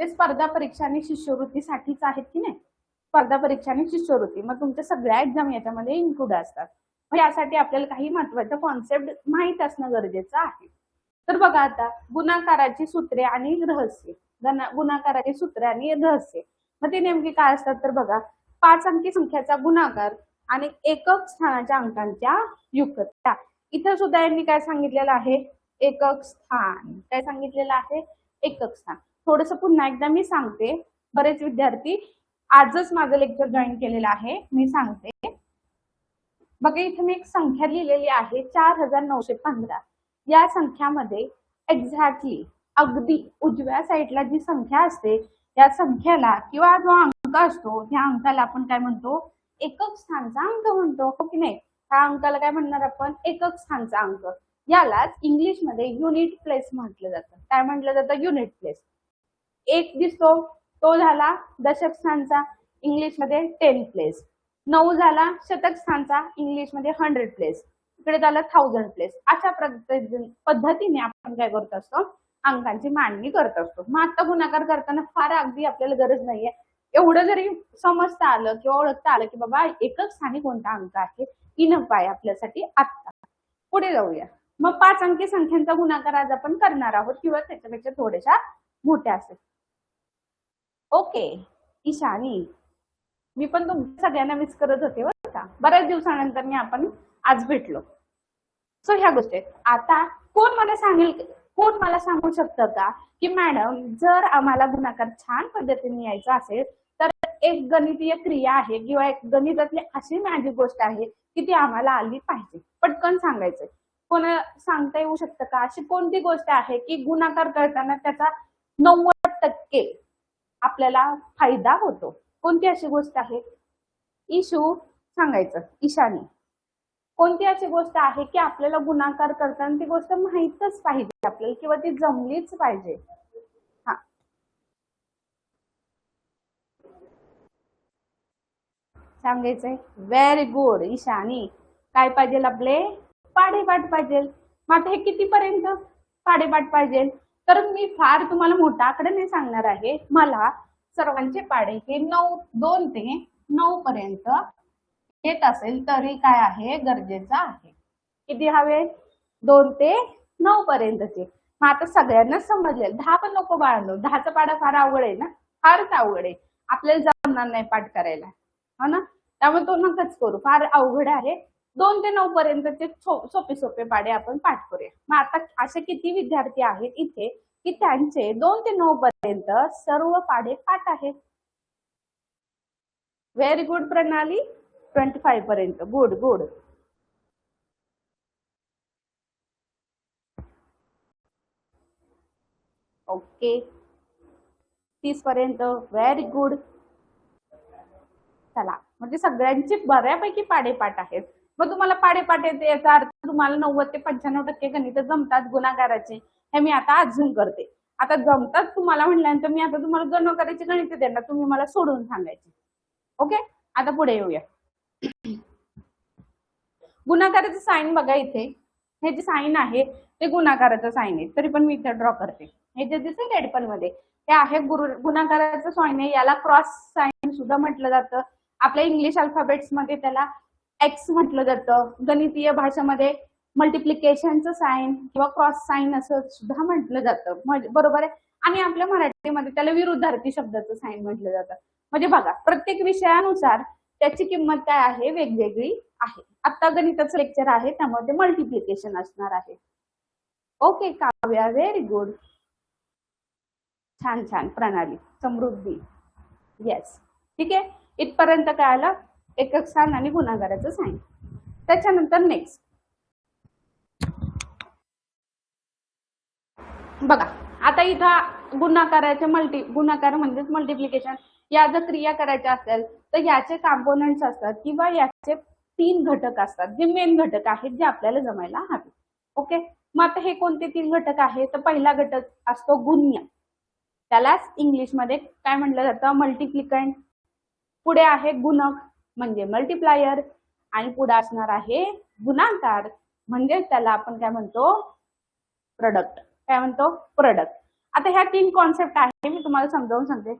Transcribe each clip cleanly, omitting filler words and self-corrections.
ते स्पर्धा परीक्षा आणि शिष्यवृत्तीसाठीच आहेत की नाही. स्पर्धा परीक्षा आणि शिष्यवृत्ती मग तुमच्या सगळ्या एक्झाम याच्यामध्ये इन्क्लूड असतात. मग यासाठी आपल्याला काही महत्वाचे कॉन्सेप्ट माहित असणं गरजेचं आहे. तर बघा आता गुणाकाराची सूत्रे आणि रहस्य. गुणाकाराची सूत्रे आणि रहस्य मग ते नेमके काय असतात तर बघा 5 अंकी संख्येचा गुणाकार आणि एकक स्थानाच्या अंकांच्या युगत्या. इथं सुद्धा यांनी काय सांगितलेलं आहे एकक स्थान. काय सांगितलेलं आहे एकक स्थान. थोडस पुन्हा एकदा मी सांगते. बरेच विद्यार्थी आजच माझं लेक्चर जॉईन केलेलं आहे. मी सांगते बघा इथे मी एक संख्या लिहिलेली आहे 4915. या संख्यामध्ये एक्झॅक्टली अगदी उजव्या साईडला जी संख्या असते या संख्याला किंवा जो अंक असतो त्या अंकाला आपण काय म्हणतो एकक स्थानचा अंक म्हणतो हो की नाही. त्या अंकाला काय म्हणणार आपण एकक स्थानचा अंक. यालाच इंग्लिश मध्ये युनिट प्लेस म्हटलं जातं. काय म्हटलं जातं युनिट प्लेस. एक दिसतो तो झाला दशक स्थानचा इंग्लिश मध्ये 10 प्लेस. 9 झाला शतक स्थानचा इंग्लिश मध्ये 100 प्लेस. इकडे झालं 1000 प्लेस. अशा पद्धतीने आपण काय करत असतो अंकांची मांडणी करत असतो. मग आता गुणाकार करताना फार अगदी आपल्याला गरज नाहीये. एवढं जरी समजता आलं किंवा ओळखता आलं की बाबा एकक स्थानी कोणता अंक आहे इनफ आहे आपल्यासाठी. आता पुढे जाऊया. मग 5 अंकी संख्यांचा गुणाकार आज आपण करणार आहोत किंवा त्याच्यापेक्षा थोड्याशा मोठ्या असेल. ओके ईशानी मी पण तुमच्या सगळ्यांना मिस करत होते बरं का. बऱ्याच दिवसानंतर मी आपण आज भेटलो. सो ह्या गोष्टी आता कोण मला सांगू शकतं का की मॅडम जर आम्हाला गुणाकार छान पद्धतीने यायचा असेल तर एक गणितीय क्रिया आहे किंवा एक गणितातली अशी मॅजिक गोष्ट आहे की ती आम्हाला आली पाहिजे. पटकन सांगायचंय. कोण सांगता येऊ शकतं का अशी कोणती गोष्ट आहे की गुणाकार करताना त्याचा 90% आपल्याला फायदा होतो. कोणती अशी गोष्ट आहे इशू सांगायचं. ईशानी कोणती अशी गोष्ट आहे की आपल्याला गुणाकार करताना ती गोष्ट माहीतच पाहिजे आपल्याला किंवा ती जमलीच पाहिजे. हा सांगायचंय. Very good Ishani. काय पाहिजे आपले पाढेपाठ पाहिजे. मग आता हे कितीपर्यंत पाढेपाठ पाहिजे तर मी फार तुम्हाला मोठा आकडा नाही सांगणार आहे. मला सर्वांचे पाढे हे 2 ते 9 पर्यंत येत असेल तरी काय आहे गरजेचं आहे. किती हवे 2 ते 9 पर्यंतचे. मग आता सगळ्यांना समजले 10 पण नको बाळांनो. 10चा पाढा फार अवघड आहे ना. फारच अवघड आहे. आपल्याला जमणार नाही पाठ करायला हो ना. त्यामुळे तो नकाच करू फार अवघड आहे. 2 ते 9 पर्यंतचे सोपे पाढे आपण पाठ करूया. मग आता असे किती विद्यार्थी आहेत इथे की त्यांचे 2 ते 9 पर्यंत सर्व पाढे पाठ आहेत. व्हेरी गुड प्रणाली. 25 पर्यंत. Good good. ओके 30 पर्यंत. Very good. चला म्हणजे सगळ्यांचे बऱ्यापैकी पाढेपाठ आहेत. मग तुम्हाला पाढेपाठ येते याचा अर्थ तुम्हाला 90 ते 95% गणित जमतात गुणाकाराचे. हे मी आता अजून करते. आता जमतात तुम्हाला म्हटल्यानंतर मी आता तुम्हाला गुणाकाराचे गणित देणार. तुम्ही मला सोडून सांगायचे. ओके आता पुढे येऊया. गुणाकाराचं साइन बघा इथे. हे जे साइन आहे ते गुणाकाराचं साइन आहे. तरी पण मी इथे ड्रॉ करते. हे जे दिसेल रेडपन मध्ये हे आहे गुणाकाराचं साइन आहे. याला क्रॉस साइन सुद्धा म्हटलं जातं. आपल्या इंग्लिश अल्फाबेट्स मध्ये त्याला एक्स म्हटलं जातं. गणितीय भाषेमध्ये मल्टिप्लिकेशनचं साइन किंवा क्रॉस साइन असं सुद्धा म्हटलं जातं. बरोबर आहे. आणि आपल्या मराठीमध्ये त्याला विरुद्धार्थी शब्दाचं साइन म्हटलं जातं. म्हणजे बघा प्रत्येक विषयानुसार त्याची किंमत काय आहे वेगवेगळी आहे. आता गणिताचं लेक्चर आहे त्यामुळे ते मल्टिप्लिकेशन असणार आहे. Okay Kavya very good. छान छान प्रणाली समृद्धी. येस ठीक आहे. इथपर्यंत काय आलं एकक स्थान आणि गुणाकाराचं साइन. त्याच्यानंतर नेक्स्ट बघा आता इथं गुणाकार म्हणजेच मल्टिप्लिकेशन या जर क्रिया करायच्या असेल तर याचे कॉम्पोनंट्स असतात किंवा याचे 3 घटक असतात जे मेन घटक आहेत जे आपल्याला जमायला हवे. ओके मग आता हे कोणते 3 घटक आहेत तर पहिला घटक असतो गुण्य. त्यालाच इंग्लिश मध्ये काय म्हटलं जातं मल्टिप्लिकंट. पुढे आहे गुणक म्हणजे मल्टिप्लायर आणि पुढे असणार आहे गुणाकार म्हणजे त्याला आपण काय म्हणतो प्रोडक्ट. काय म्हणतो प्रोडक्ट. आता ह्या 3 कॉन्सेप्ट आहे, मी तुम्हाला समजावून सांगते.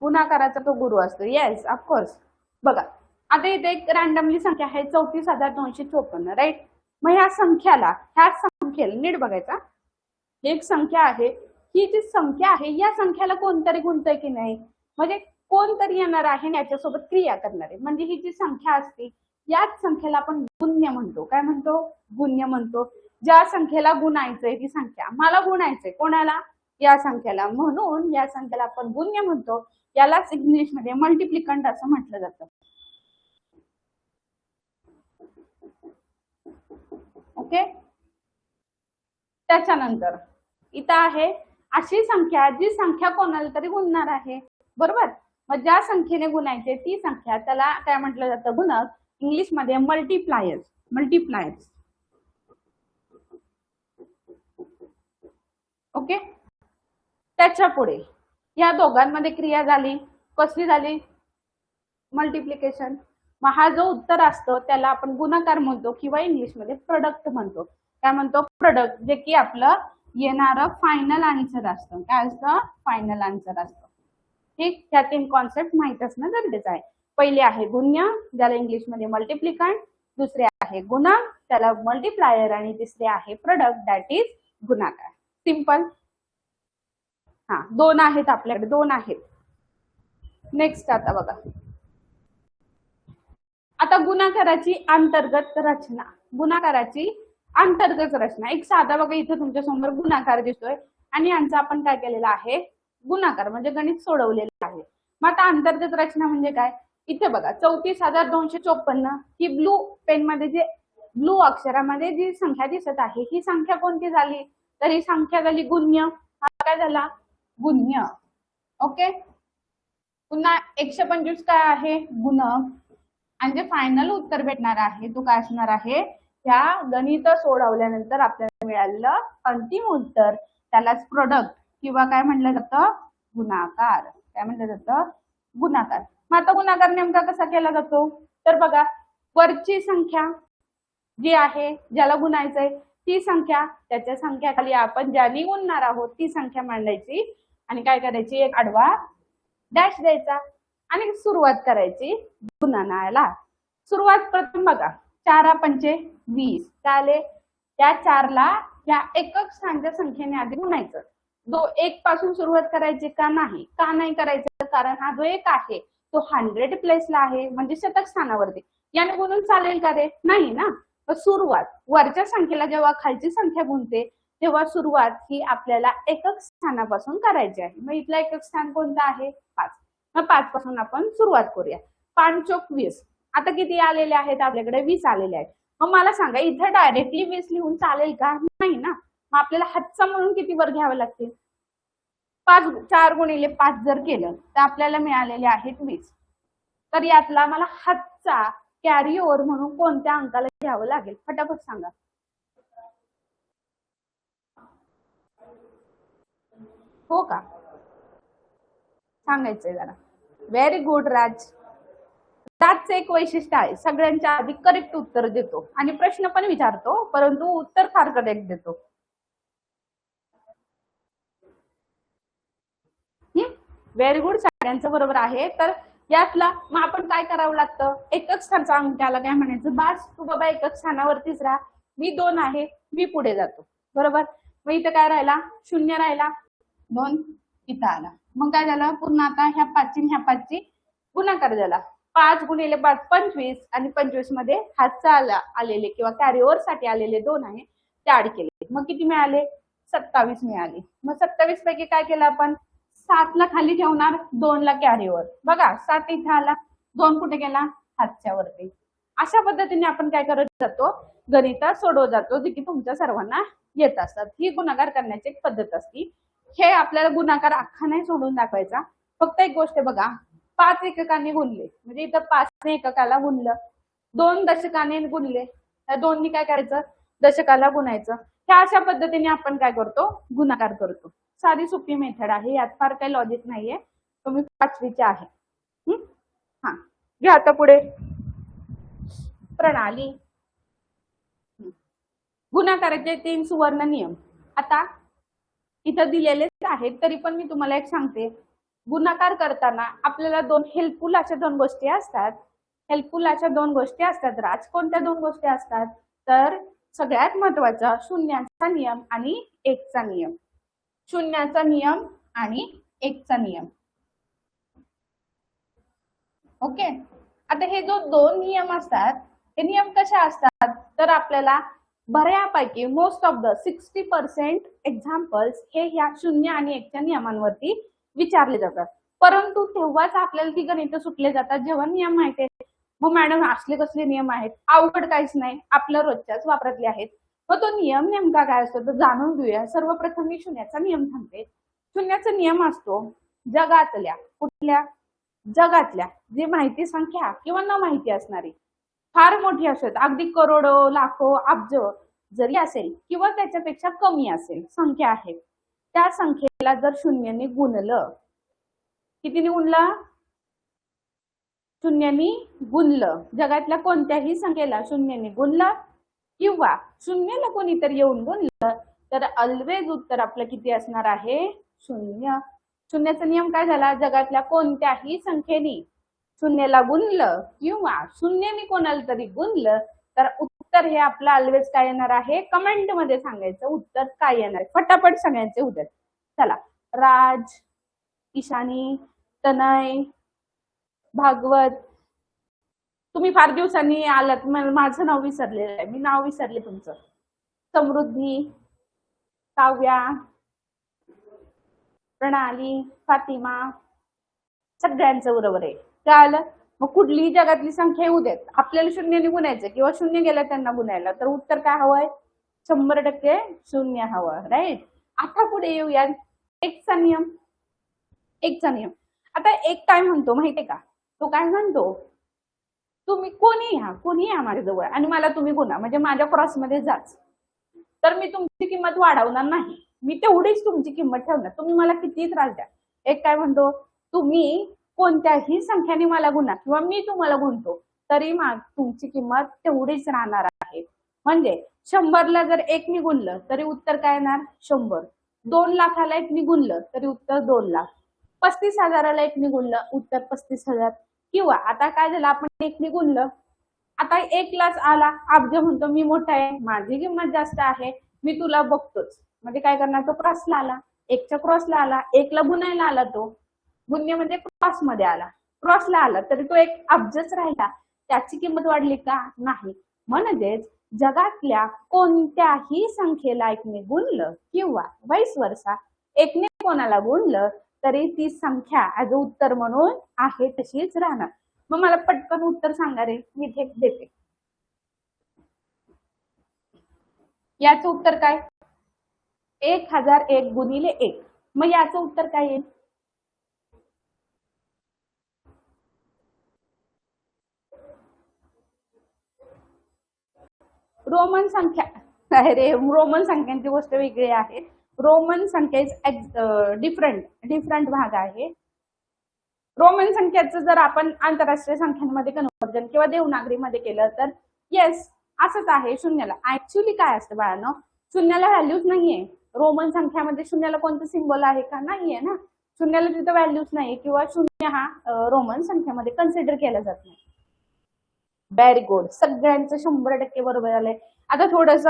गुणाकाराचा तो गुरु असतो. Yes, of course. बघा आता इथे एक रॅन्डमली संख्या आहे 34,254, राईट. मग ह्या संख्येला नीट बघायचा. एक संख्या आहे, ही जी संख्या आहे या संख्याला कोणतरी गुणतंय की नाही, म्हणजे कोणतरी येणार आहे याच्यासोबत क्रिया करणार आहे. म्हणजे ही जी संख्या असते याच संख्येला आपण गुण्य म्हणतो. काय म्हणतो? गुण्य म्हणतो. ज्या संख्येला गुणायचंय ती संख्या मला गुणायचंय कोणाला? या संख्येला, म्हणून या संख्येला आपण गुण्य म्हणतो. यालाच इंग्लिशमध्ये मल्टिप्लिकंट असं म्हटलं जातं. ओके. त्याच्यानंतर इथं आहे अशी संख्या जी संख्या कोणाला तरी गुणणार आहे, बरोबर. मग ज्या संख्येने गुणायचे ती संख्या त्याला काय म्हटलं जातं? गुणक. इंग्लिशमध्ये मल्टिप्लायर्स. ओके. त्याच्या पुढे या दोघांमध्ये क्रिया झाली, कसली झाली? मल्टिप्लिकेशन. मग हा जो उत्तर असतो त्याला आपण गुणाकार म्हणतो किंवा इंग्लिशमध्ये प्रोडक्ट म्हणतो. काय म्हणतो? प्रोडक्ट, जे की आपलं येणारं फायनल आन्सर असतं. काय असतं? फायनल आन्सर असतं. ठीक. ह्या 3 कॉन्सेप्ट माहित असणं गरजेचं आहे. पहिले आहे गुण्य, ज्याला इंग्लिशमध्ये मल्टिप्लिकंट. दुसरे आहे गुणक, त्याला मल्टिप्लायर. आणि तिसरे आहे प्रोडक्ट, दॅट इज गुणाकार. सिंपल. हा, 2 आहेत आपल्याकडे, 2 आहेत. नेक्स्ट आता बघा, आता गुणाकाराची अंतर्गत रचना. गुणाकाराची अंतर्गत रचना एक साधा बघा, इथे तुमच्या समोर गुणाकार दिसतोय आणि यांचा आपण काय केलेला आहे? गुणाकार म्हणजे गणित सोडवलेलं आहे. मग आता अंतर्गत रचना म्हणजे काय? इथे बघा 34,254 ही ब्लू पेन मध्ये जे ब्लू अक्षरामध्ये जी संख्या दिसत आहे ही संख्या कोणती झाली? तर ही संख्या झाली गुण्य. हा काय झाला? गुण्य. ओके. पुन्हा 125 काय आहे? गुणक. आणि जे फायनल उत्तर भेटणार आहे तो काय असणार आहे? त्या गणित सोडवल्यानंतर आपल्याला मिळालेलं अंतिम उत्तर, त्यालाच प्रोडक्ट किंवा काय म्हटलं जातं? गुणाकार. काय म्हटलं जातं? गुणाकार. मग आता गुणाकार नेमका कसा केला जातो? तर बघा, वरची संख्या जी आहे ज्याला गुणायचंय ती संख्या, त्याच्या संख्याखाली आपण ज्याने गुणणार आहोत ती संख्या मांडायची आणि काय करायची? एक आडवा डॅश द्यायचा आणि सुरुवात करायची गुणाकाराला. सुरुवात प्रथम बघा, 4 पंचे 20 काय आले? त्या 4ला या एकक स्थानच्या संख्येने आधी गुणायचं. 1 पासून सुरुवात करायची का नाही? का नाही करायचं? कारण हा जो 1 आहे तो 100 प्लेसला आहे, म्हणजे शतक स्थानावरती. याने गुणून चालेल का रे? नाही ना. सुरुवात वरच्या संख्येला जेव्हा खालची संख्या गुणते तेव्हा सुरुवात ही आपल्याला एकक स्थानापासून करायची आहे. मग इथलं एकक स्थान कोणतं आहे? 5. मग 5 पासून आपण सुरुवात करूया. 5 चोक 20. आता किती आलेले आहेत आपल्याकडे? 20 आलेले आहेत. मग मला सांगा, इथे डायरेक्टली 20 लिहून चालेल का? नाही ना. मग आपल्याला हातचा म्हणून किती वर घ्यावे लागतील? 4 गुणिले 5 जर केलं तर आपल्याला मिळालेले आहेत 20. तर यातला मला हातचा कॅरी ओव्हर म्हणून कोणत्या अंकाला घ्यावं लागेल? फटाफट सांगा. हो का? सांगायचंय जरा. व्हेरी गुड राज. राजचं एक वैशिष्ट्य आहे, सगळ्यांच्या आधी करेक्ट उत्तर देतो आणि प्रश्न पण विचारतो परंतु उत्तर फार करेक्ट देतो. Very good. सगळ्यांचं बरोबर आहे. तर यातला मग आपण काय करावं लागतं? एकक स्थानचा अंकाला काय म्हणायचं? बास, तू बाबा एकक स्थानावरतीच राहा. मी 2 आहे, मी पुढे जातो. बरोबर. मग इथं काय राहिला? 0 राहिला. 2 इथं आला. मग काय झालं? पुन्हा आता ह्या 5ची ह्या 5ची गुणाकार झाला. 5 गुणिले 5 25 आणि 25 मध्ये हातचा आलेले किंवा कॅरी ओव्हर साठी आलेले 2 आहे ते ऍड केले. मग किती मिळाले? 27 मिळाले. मग 27 पैकी काय केलं आपण? 7 ला खाली ठेवणार, 2 ला कॅरी ओव्हर. बघा 7 इथे आला, 2 कुठे गेला? हातच्या वरती. अशा पद्धतीने आपण काय करत जातो? गणित सोडवत जातो, जे की तुमच्या सर्वांना येत असतात. ही गुणाकार करण्याची एक पद्धत असते. हे आपल्याला गुणाकार अख्खा नाही सोडून दाखवायचा. फक्त एक गोष्ट बघा, 5 एककाने गुणले म्हणजे इथं 5 एककाला गुणलं, 2 दशकाने गुणले, त्या 2नी काय करायचं? दशकाला गुणायचं. ह्या अशा पद्धतीने आपण काय करतो? गुणाकार करतो. साधी सोपी मेथड आहे, यात फार काही लॉजिक नाहीये. तुम्ही 5वीचे आहे. हा, घ्या आता पुढे प्रणाली. गुणाकाराचे 3 सुवर्ण नियम. आता इथं दिलेलेच आहेत, तरी पण मी तुम्हाला एक सांगते. गुणाकार करताना आपल्याला हेल्पफुल अशा दोन गोष्टी असतात. हेल्पफुल अशा दोन गोष्टी असतात. राज कोणत्या दोन गोष्टी असतात? तर सगळ्यात महत्वाचा शून्याचा नियम आणि एकचा नियम. शून्याचा नियम आणि एकचा नियम. ओके. आता हे जो दोन नियम असतात, हे नियम कसे असतात? तर आपल्याला बऱ्यापैकी मोस्ट ऑफ द 60% एक्झाम्पल्स हे ह्या शून्य आणि एकच्या नियमांवरती विचारले जातात. परंतु तेव्हाच आपल्याला ती गणित सुटले जातात जेव्हा नियम माहिती आहेत. मग मॅडम असले कसले नियम आहेत? अवघड काहीच नाही, आपल्या रोजच्याच वापरातले आहेत. मग तो नियम नेमका काय असतो तर जाणून घेऊया. सर्वप्रथम मी शून्याचा नियम सांगते. शून्याचा नियम असतो जगातल्या कुठल्या जगातल्या जी माहिती संख्या किंवा न माहिती असणारी फार मोठी असेल, अगदी करोडो लाखो अब्ज जरी असेल किंवा त्याच्यापेक्षा कमी असेल संख्या आहे, त्या संख्येला जर शून्याने गुणलं, कितीने गुणलं? शून्याने गुणलं. जगातल्या कोणत्याही संख्येला शून्याने गुणलं किंवा शून्याला कोणीतरी येऊन गुणलं तर ऑलवेज उत्तर आपलं किती असणार आहे? शून्य. शून्याचा नियम काय झाला? जगातल्या कोणत्याही संख्येने शून्याला गुणलं किंवा शून्याने कोणाला तरी गुणलं तर उत्तर हे आपलं ऑलवेज काय येणार आहे? कमेंट मध्ये सांगायचं उत्तर काय येणार आहे. फटाफट सांगायचे उद्या. चला, राज, ईशानी, तनय, भागवत, तुम्ही फार दिवसांनी आलात, माझं नाव विसरलेलं आहे, मी नाव विसरले तुमचं. समृद्धी, काव्या, प्रणाली, फातिमा, सगळ्यांचं बरोबर आहे. कळलं? मग कुठलीही जगातली संख्या येऊ देत, आपल्याला शून्याने गुणायचं किंवा शून्य गेलं त्यांना गुणायला, तर उत्तर काय हवंय? 100% शून्य हवं. राईट. आता पुढे येऊया एकचा नियम. एकचा नियम आता एक काय म्हणतो माहितीये का? तो काय म्हणतो, तुम्ही कोणी या माझ्याजवळ आणि मला तुम्ही गुणा, म्हणजे माझ्या क्रॉसमध्ये जाच, तर मी तुमची किंमत वाढवणार नाही, मी तेवढीच तुमची किंमत ठेवणार, तुम्ही मला किती त्रास द्या. एक काय म्हणतो, तुम्ही कोणत्याही संख्याने मला गुणा किंवा मी तुम्हाला गुणतो तरी तुमची किंमत तेवढीच राहणार आहे. म्हणजे 100ला जर 1 गुणलं तरी उत्तर काय येणार? 100. 2 लाखाला 1 गुणलं तरी उत्तर 2 लाख. 35,000ला 1 गुणलं उत्तर 35,000. किंवा आता काय झालं, आपण 1 गुणलं, आता 1 लाख आला, अब्ज म्हणतो मी मोठा आहे, माझी किंमत जास्त आहे, मी तुला बघतोच, म्हणजे काय करणार? तो क्रॉसला आला, 1च्या क्रॉसला आला, 1ला गुणायला आला, तो गुण्य म्हणजे क्रॉस मध्ये आला, क्रॉसला आला तरी तो 1 अब्जच राहिला, त्याची किंमत वाढली का? नाही. म्हणजेच जगातल्या कोणत्याही संख्येला 1ने गुणलं किंवा वाईस वर्सा 1ने कोणाला गुणलं तरी ती संख्या ऍज उत्तर म्हणून आहे तशीच राहणार. मग मला पटकन उत्तर सांगा रे, मी इथे देते. याचं उत्तर काय? 1001 गुणिले 1. मग याचं उत्तर काय येईल? रोमन संख्या, अरे रोमन संख्यांची गोष्ट वेगळी आहे. रोमन संख्या डिफरंट भाग आहे. रोमन संख्याचं जर आपण आंतरराष्ट्रीय संख्यांमध्ये कन्वर्जन किंवा देवनागरीमध्ये केलं तर येस असंच आहे. शून्याला ऍक्च्युली काय असतं बाळांनो, शून्याला व्हॅल्यूज नाहीये. रोमन संख्यामध्ये शून्याला कोणतं सिम्बॉल आहे का? नाहीये ना. शून्याला तिथं व्हॅल्यूज नाही किंवा शून्य हा रोमन संख्यामध्ये कन्सिडर केला जात नाही. व्हेरी गुड, सगळ्यांचं 100% बरोबर आलंय. आता थोडस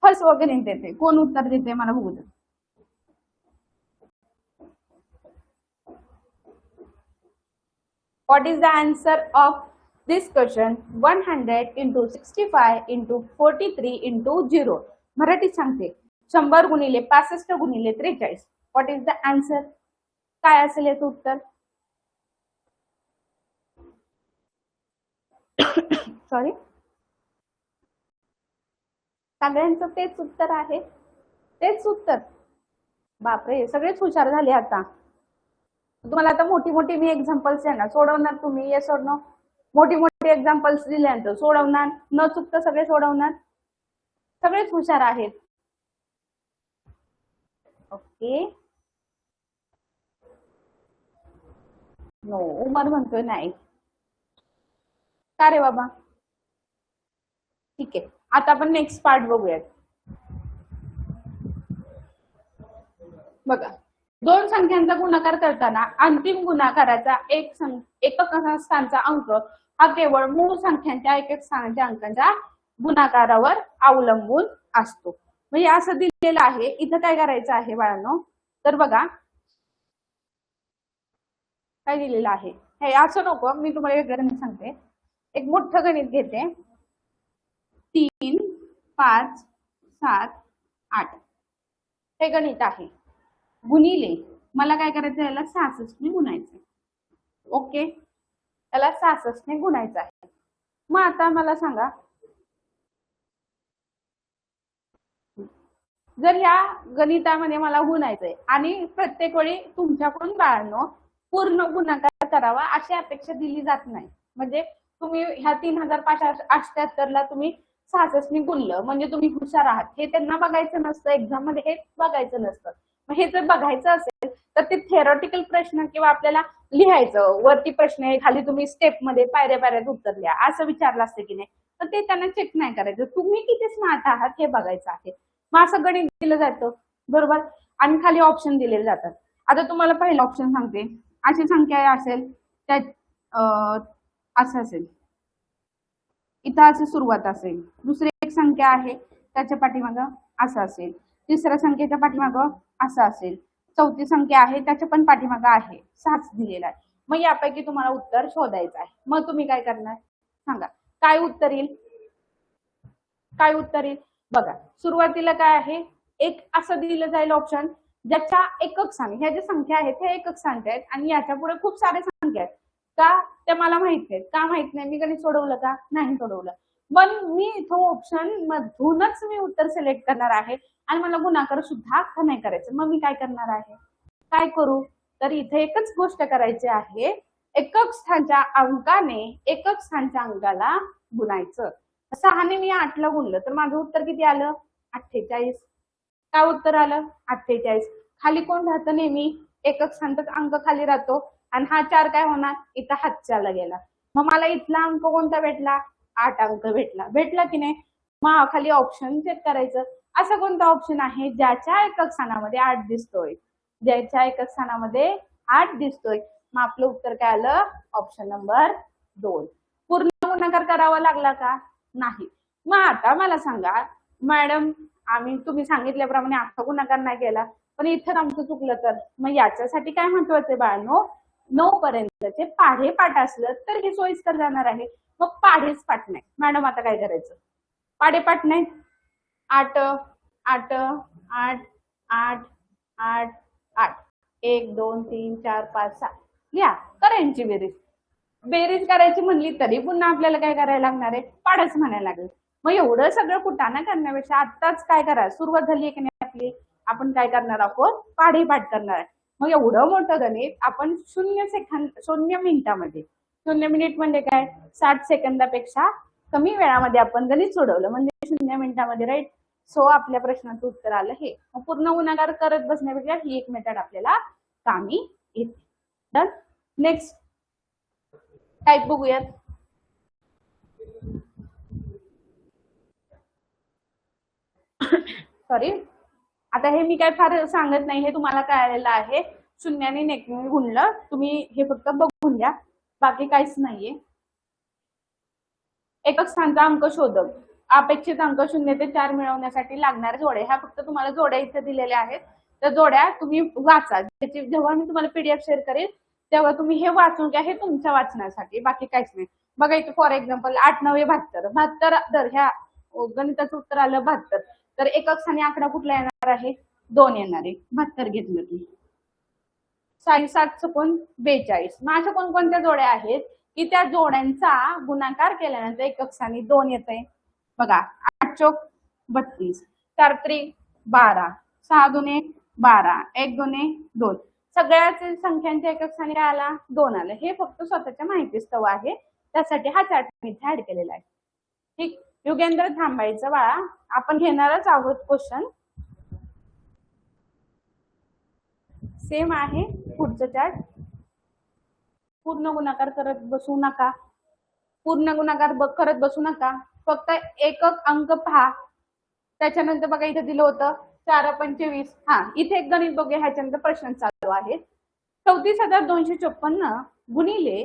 फस वगैरे देते, कोण उत्तर देते मला बघू दे. What is the answer of this question? 100 into 65 into 43 into 0. मराठीत सांगते, 100 गुणिले 65 गुणिले 43. What is the answer? काय असेल याचं उत्तर? सॉरी, सगळ्यांचं तेच उत्तर आहे, तेच उत्तर. बापरे, सगळेच हुशार झाले. आता तुम्हाला आता मोठी मोठी मी एक्झाम्पल्स देणार, सोडवणार तुम्ही? Yes or no? मोठी मोठी एक्झाम्पल्स दिल्यानंतर सोडवणार, न चुकता सगळे सोडवणार, सगळेच हुशार आहेत. ओके. नो, उमर म्हणतोय नाही. का रे बाबा? ठीक आहे, आता आपण नेक्स्ट पार्ट बघूयात. बघा, दोन संख्यांचा गुणाकार करताना अंतिम गुणाकाराचा एकक स्थानचा अंक हा केवळ मूळ संख्यांच्या एकक स्थानाच्या अंकांच्या गुणाकारावर अवलंबून असतो. म्हणजे असं दिलेलं आहे. इथं काय करायचं आहे बाळांनो, तर बघा काय दिलेलं आहे. हे असं नको, मी तुम्हाला वेगळं गणित सांगते. एक मोठं गणित घेते. 3, 5, 7, 8 हे गणित आहे. गुणिले मला काय करायचं, याला 66 ने गुणायचं. ओके, याला 66 ने गुणायचं आहे. मग आता मला सांगा, जर या गणितामध्ये मला गुणायचंय आणि प्रत्येक वेळी तुमच्याकडून बाळांनो पूर्ण गुणाकार करावा अशी अपेक्षा दिली जात नाही. म्हणजे तुम्ही ह्या 3578 ला तुम्ही 66 ने गुणलं म्हणजे तुम्ही हुशार आहात हे त्यांना बघायचं नसतं. एक्झाम मध्ये हे बघायचं नसतं. मग हे जर बघायचं असेल तर ते थेरॉटिकल प्रश्न किंवा आपल्याला लिहायचं, वरती प्रश्न आहे खाली तुम्ही स्टेप मध्ये पायऱ्या पायऱ्यात उत्तर लिहा असं विचारलं असतं की नाही, तर ते त्यांना चेक नाही करायचं. तुम्ही किती स्मार्ट आहात हे बघायचं आहे. मग असं गणित दिलं जातं बरोबर, आणि खाली ऑप्शन दिलेले जातात. आता तुम्हाला पहिलं ऑप्शन सांगते. अशी संख्या असेल त्यात असं असेल, इथं असं सुरुवात असेल. दुसरी एक संख्या आहे त्याच्या पाठीमागं असं असेल. तिसऱ्या संख्येच्या पाठीमागं असं असेल. चौथी संख्या आहे त्याच्या पण पाठीमागं आहे 6 दिलेला आहे. मग यापैकी तुम्हाला उत्तर शोधायचं आहे. मग तुम्ही काय करणार सांगा, काय उत्तर येईल? काय उत्तर येईल बघा. सुरुवातीला काय आहे, एक असं दिलं जाईल ऑप्शन ज्याच्या एकक स्थानी, ह्या ज्या संख्या आहेत हे एकक संख्या आहेत आणि याच्या पुढे खूप साऱ्या संख्या आहेत. का ते मला माहित नाहीत. का माहित नाही? मी कधी सोडवलं का नाही सोडवलं. पण मी इथं ऑप्शन मधूनच मी उत्तर सिलेक्ट करणार आहे आणि मला गुणाकार सुद्धा नाही करायचं. मग मी काय करणार आहे, काय करू, तर इथे एकच गोष्ट करायची आहे. एकक स्थानच्या अंकाने एकक स्थानच्या अंकाला गुणायचं. 6 ने मी 8 ला गुणलं तर माझं उत्तर किती आलं, 48. काय उत्तर आलं, 48. खाली कोण राहतं, नेहमी एकक स्थानचा अंक खाली राहतो आणि हा 4 काय होणार, इथं हातच्याला गेला. मग मला इथला अंक कोणता भेटला, 8 अंक भेटला की नाही. मग खाली ऑप्शन चेक करायचं. असा कोणता ऑप्शन आहे ज्याच्या एकक स्थानामध्ये 8 दिसतोय, ज्याच्या एकक स्थानामध्ये 8 दिसतोय. मग आपलं उत्तर काय आलं, ऑप्शन नंबर 2. पूर्ण गुणाकार करावा लागला का नाही. मग आता मला सांगा मॅडम, तुम्ही सांगितल्याप्रमाणे अख्खा गुणाकार नाही केला पण इथं आमचं चुकलं तर मग याच्यासाठी काय महत्वाचं बाळांनो, 9 पर्यंतचे पाढे पाठ असलं तर हे सोयीस्कर जाणार आहे. मग पाढेच पाठ नाही. मॅडम आता काय करायचं, पाढे पाठ नाही. 8 8 8 8 8 8 1 2 3 4 5 6 लिहा. करायची बेरीज करायची म्हणली तरी पुन्हा आपल्याला काय करायला लागणार आहे, पाढच म्हणायला लागेल. मग एवढं सगळं कुटाणा करण्यापेक्षा आताच काय करा, सुरुवात झाली आहे की नाही आपली, आपण काय करणार आहोत, पाढे पाठ करणार आहे. मग एवढं मोठं गणित आपण 0 मिनिटामध्ये, 0 मिनिट म्हणजे काय, 60 सेकंदापेक्षा कमी वेळामध्ये आपण गणित सोडवलं म्हणजे 0 मिनिटामध्ये, राईट. सो आपल्या प्रश्नाचं उत्तर आलं हे. मग पूर्ण गुणाकार करत बसण्यापेक्षा ही एक मेथड आपल्याला कामी येते. डन. नेक्स्ट टाईप बघूयात. सॉरी, आता हे मी काय फार सांगत नाही, हे तुम्हाला कळलेलं आहे. शून्याने नेकने गुणलं, तुम्ही हे फक्त बघून घ्या, बाकी काहीच नाहीये. एकक स्थानचा अंक शोधक, अपेक्षित अंक 0 ते 4 मिळवण्यासाठी लागणारे जोड्या, ह्या फक्त तुम्हाला जोड्या इथे दिलेल्या आहेत. त्या जोड्या तुम्ही वाचा. जेव्हा मी तुम्हाला पीडीएफ शेअर करेल तेव्हा तुम्ही हे वाचून घ्या, हे तुमच्या वाचण्यासाठी, बाकी काहीच नाही. बघा इथे फॉर एक्झाम्पल 8 9 72 72 तर ह्या गणिताचं उत्तर आलं 72. तर एकक स्थानी आकडा कुठला येणार आहे, 2 येणार आहे. 72 घेतलं की 7 चुकून 42. मग अशा कोणकोणत्या जोड्या आहेत की त्या जोड्यांचा गुणाकार केल्यानंतर एकक स्थानी 2 येते. बघा 8 चौक 32, 4 त्रिक 12, 6 दुने 12, 1 दुने 2. सगळ्याच संख्यांच्या एकक स्थानी काय आला, 2 आलं. हे फक्त स्वतःच्या माहितीस्तव आहे, त्यासाठी हा चार्ट मी इथे ऍड केलेला आहे. ठीक. युगेंद्र थांबायचं बाळा, आपण घेणारच आहोत क्वेश्चन. सेम आहे पुढचं चार्ट. पूर्ण गुणाकार करत बसू नका, पूर्ण गुणाकार करत बसू नका. फक्त एकक अंक पहा. त्याच्यानंतर बघा इथे दिलं होतं 4 25, हा इथे एक गणित बघूया, ह्याच्यानंतर प्रश्न चालू आहे. 34,254 गुणिले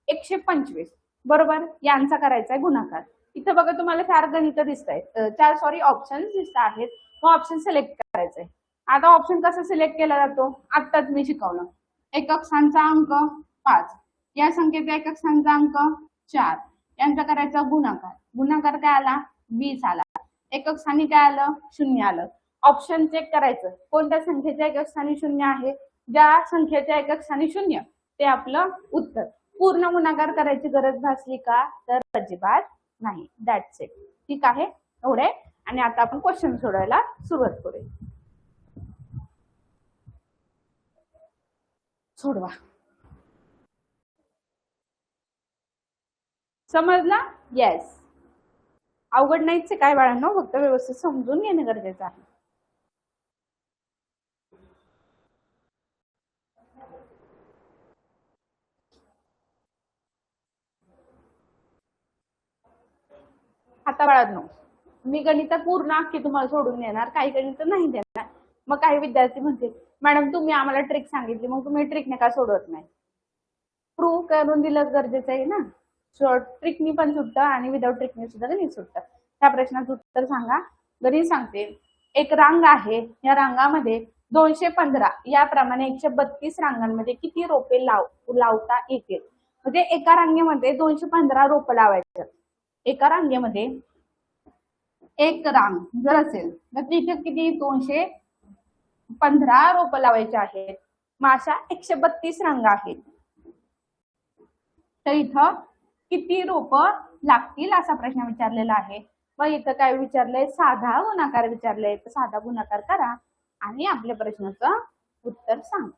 125 बरोबर, यांचा करायचा आहे गुणाकार. इथं बघा तुम्हाला 4 गणित दिसत आहेत, 4 ऑप्शन दिसत आहेत. मग ऑप्शन सिलेक्ट करायचंय. आता ऑप्शन कसा सिलेक्ट केला जातो, आत्ताच मी शिकवलं. एकक स्थानचा अंक 5, या संख्येचा एकक स्थानचा अंक 4, यांचा करायचा गुणाकार. गुणाकार काय आला, 20 आला. एकक स्थानी काय आलं, 0 आलं. ऑप्शन चेक करायचं, कोणत्या संख्येच्या एकक स्थानी 0 आहे, ज्या संख्येच्या एकक स्थानी 0 ते आपलं उत्तर. पूर्ण गुणाकार करायची गरज भासली का, तर अजिबात नाही. That's it. ठीक आहे, एवढे. आणि आता आपण क्वेश्चन सोडवायला सुरुवात करूया. सोडवा. समजला? येस. अवघड नाहीच काय बाळांनो, फक्त व्यवस्थित समजून घेणं गरजेचं आहे. आता बाळांनो, मी गणित पूर्ण अख्खी तुम्हाला सोडून देणार, काही गणित नाही देणार. मग काही विद्यार्थी म्हणतील, मॅडम तुम्ही आम्हाला ट्रिक सांगितली, मग तुम्ही ट्रिकने का सोडवत नाही? प्रूव्ह करून दिलं गरजेचं आहे ना. ट्रिकनी पण सुटतं आणि विदाउट ट्रिकने सुद्धा गणित सुटतं. त्या प्रश्नाचं उत्तर सांगा. गणित सांगते. एक रांग आहे, या रांगामध्ये 215 याप्रमाणे 132 रांगांमध्ये किती रोपे लावता येतील? म्हणजे एका रांगेमध्ये 215 रोपं लावायचं. एका रांगेमध्ये एक रांग जर असेल तर तिथे किती 215 रोपं लावायचे आहेत. मग अशा 132 रांगा आहेत, तर इथं किती रोपं लागतील असा प्रश्न विचारलेला आहे. मग इथं काय विचारलंय, साधा गुणाकार विचारलंय. तर साधा गुणाकार करा आणि आपल्या प्रश्नाचं उत्तर सांगा.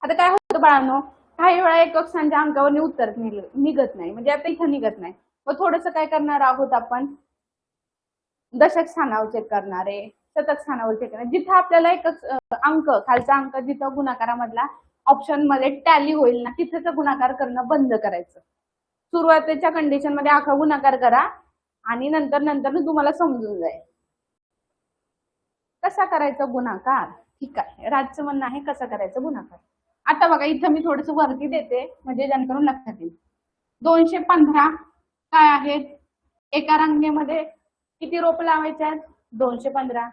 आता काय होतं बाळांनो, काही वेळा एकक स्थानच्या अंकावर उत्तर निघत नाही, म्हणजे आता इथं निघत नाही. मग थोडस काय करणार आहोत आपण, दशक स्थानावर चेक करणार आहे, शतक स्थानावर चेक करणार. जिथं आपल्याला एकच अंक, खालचा अंक जिथं गुणाकारामधला ऑप्शन मध्ये टॅली होईल ना, तिथेच गुणाकार करणं बंद करायचं. सुरुवातीच्या कंडिशन मध्ये आखा गुणाकार करा आणि नंतर तुम्हाला समजून जाईल कसा करायचा गुणाकार. ठीक आहे, राजचं म्हणणं आहे कसा करायचा गुणाकार. आता बघा, इथं मी थोडस वरती देते म्हणजे जेणेकरून लक्षात येईल. 215 काय आहेत, एका रांगेमध्ये किती रोप लावायचे आहेत, 215.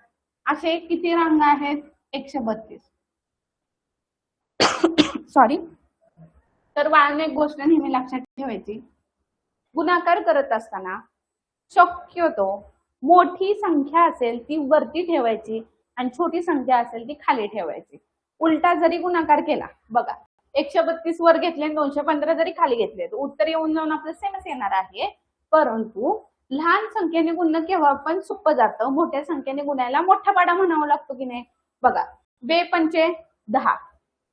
असे किती रांगा आहेत, 132. सॉरी. तर बाळांनो, एक गोष्ट नेहमी लक्षात ठेवायची, गुणाकार करत असताना शक्यतो मोठी संख्या असेल ती वरती ठेवायची आणि छोटी संख्या असेल ती खाली ठेवायची. उलटा जरी गुणाकार केला, बघा 132 वर घेतले, 215 जरी खाली घेतले, तर उत्तर येऊन जाऊन आपलं सेमच येणार आहे. परंतु लहान संख्येने गुणणं केव्हा पण सोपं जातं, मोठ्या संख्येने गुणायला मोठा पाडा म्हणावा लागतो की नाही. बघा, 2 पंचे 10,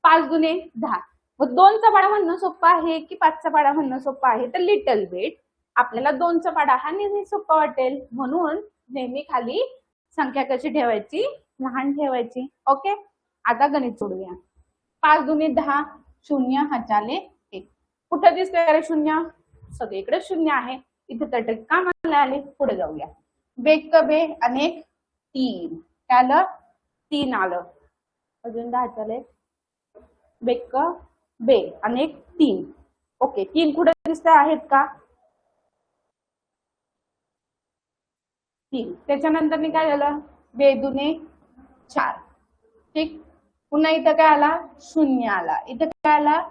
5 दुने 10. मग 2चा पाडा म्हणणं सोपं आहे की 5चा पाडा म्हणणं सोपं आहे, तर लिटल बिट आपल्याला 2चा पाडा हा नेहमी सोपा वाटेल. म्हणून नेहमी खाली संख्या कशी ठेवायची, लहान ठेवायची. ओके, आता गणित सोडूया. 5 दुने 10, 0 हाताले 1. कुठं दिसतंय 0? सगळीकडे 0 आहे. इथे तर ट्रिक का मला आले, पुढे जाऊया. बेक बे अनेक 3 आलं, 3 आलं. अजून 10 हाताले बेक बे अनेक 3. ओके, 3 कुठे दिसत आहेत का, 3. त्याच्यानंतर काय झालं, 2 दुने 4. ठीक, पुन्हा इथं काय आला, 0 आला. इथं काय आला,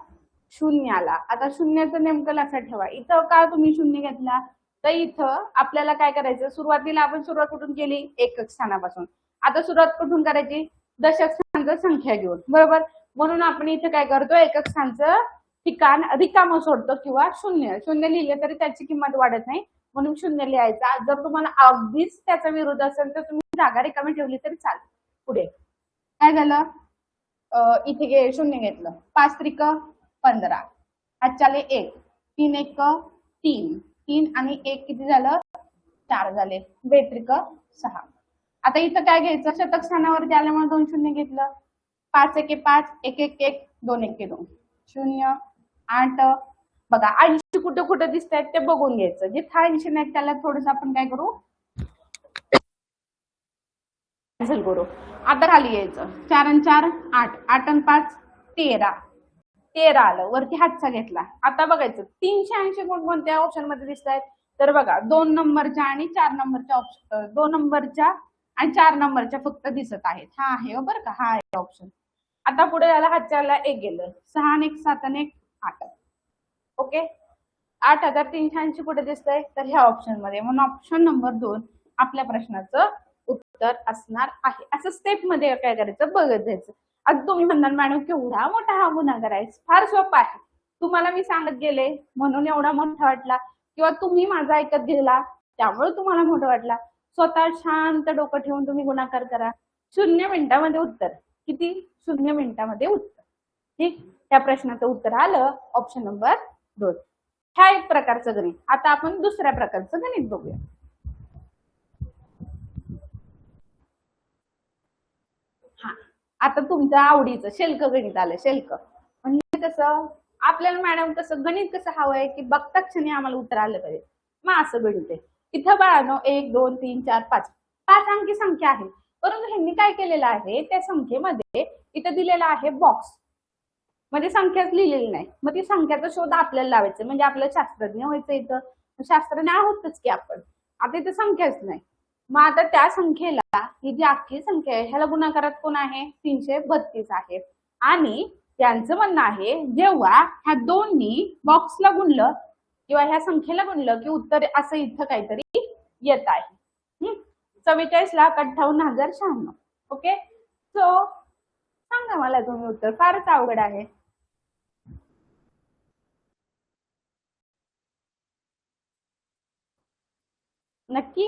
0 आला. आता शून्याचं नेमकं लक्षात ठेवा. इथं का तुम्ही 0 घेतला, तर इथं आपल्याला काय करायचं, सुरुवातीला आपण सुरुवात कुठून केली, एकक स्थानापासून. आता सुरुवात कुठून करायची, दशक स्थानाचं संख्या घेऊन, बरोबर. म्हणून आपण इथे काय करतो, एकक स्थानचं ठिकाण रिकामं सोडतो किंवा 0 लिहिले तरी त्याची किंमत वाढत नाही, म्हणून 0 लिहायचा. जर तुम्हाला अगदीच त्याचा विरोध असेल तर तुम्ही जागा रिकामी ठेवली तरी चालेल. पुढे काय झालं, इथे 0 घेतलं, 5 त्रिक 15, हातचाले 1, 3 1 3, 3 आणि 1 किती झालं, 4 झाले, 2 त्रिक 6. आता इथं काय घ्यायचं, शतक स्थानावरती आल्यामुळे 2 0 घेतलं, 5 1 5, 1 1 1, 2 1 2 0 8 बघा 80 कुठं कुठं दिसत आहेत ते बघून घ्यायचं. जे 80 नाही त्याला थोडस आपण काय करू कॅन्सल करू. आता खाली यायचं 4 आणि 4 8 8 आणि 5 13 13 आलं वरती हातचा घेतला. आता बघायचं 380 कोणत्या ऑप्शन मध्ये दिसत आहेत तर बघा 2 नंबरच्या आणि 4 नंबरच्या ऑप्शन 2 नंबरच्या आणि 4 नंबरच्या फक्त दिसत आहेत. हा आहे बरं का हा आहे ऑप्शन. आता पुढे याला हातच्याला 1 गेलं 6 आणि 1 7 आणि 1 8 ओके 8380 कुठे दिसतंय तर ह्या ऑप्शन मध्ये. म्हणून ऑप्शन नंबर 2 आपल्या प्रश्नाचं उत्तर असणार आहे. असं स्टेप मध्ये काय करायचं बघत जायचं. आता तुम्ही म्हणणार मॅडम केवढा मोठा हा गुन्हा करायचा फार सोपा आहे. तुम्हाला मी सांगत गेले म्हणून एवढा मोठा वाटला किंवा तुम्ही माझा ऐकत गेला त्यामुळे तुम्हाला मोठा वाटला. स्वतः शांत डोकं ठेवून तुम्ही गुणाकार करा. 0 मिनिटामध्ये उत्तर. किती 0 मिनिटामध्ये उत्तर. ठीक त्या प्रश्नाचं उत्तर आलं ऑप्शन नंबर 2. हा एक प्रकारचं गणित. आता आपण दुसऱ्या प्रकारचं गणित बघूया. हा आता तुमच्या आवडीचं शेल्क गणित आलं. शेल्क म्हणजे कसं आपल्याला मॅडम कसं गणित कसं हवंय की बघता क्षणी आम्हाला उत्तर आलं पाहिजे. मग असं गणित आहे. इथं बाळांनो 1 2 3 4 5 5 अंकी संख्या आहे. परंतु ह्यांनी काय केलेलं आहे त्या संख्येमध्ये इथं दिलेला आहे बॉक्स म्हणजे संख्याच लिहिलेली नाही. मग ती संख्याचा शोध आपल्याला लावायचं म्हणजे आपलं शास्त्रज्ञ व्हायचं. इथं शास्त्रज्ञ आहोतच की आपण. आता इथं संख्याच नाही. मग आता त्या संख्येला ही जी अख्खी संख्या आहे ह्याला गुणाकारात कोण आहे 332 आहे. आणि त्यांचं म्हणणं आहे जेव्हा ह्या दोन्ही बॉक्सला गुणलं किंवा ह्या संख्येला गुणलं की उत्तर असं इथं काहीतरी येत आहे. 44,58,096 ओके. सो सांगा मला तुम्ही उत्तर. फारच अवघड आहे. नक्की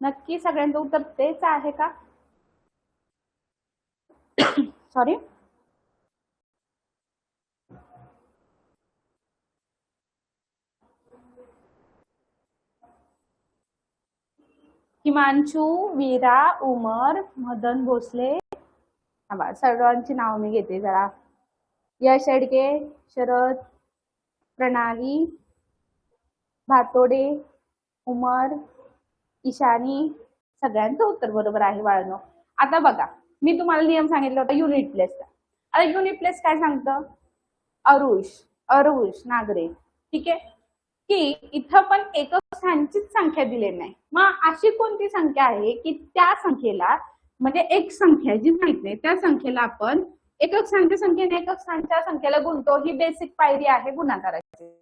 नक्की सगळ्यांचं उत्तर तेच आहे का सॉरी हिमांशू वीरा उमर मदन भोसले सर्वांची नाव मी घेते जरा. यश शेडके शरद प्रणाली भातोडे उमर ईशानी सगळ्यांचं उत्तर बरोबर आहे बाळांनो. आता बघा मी तुम्हाला नियम सांगितला होता युनिट प्लेसचा. आता युनिट प्लेस काय सांगतं अरुष नागरे ठीक आहे की इथं पण एकक स्थानचीच संख्या दिलेली नाही. मग अशी कोणती संख्या आहे की त्या संख्येला म्हणजे एक संख्या जी माहित नाही त्या संख्येला आपण एकक स्थानच्या संख्येने एकक स्थानच्या संख्येला गुणतो. ही बेसिक पायरी आहे गुणाकाराची.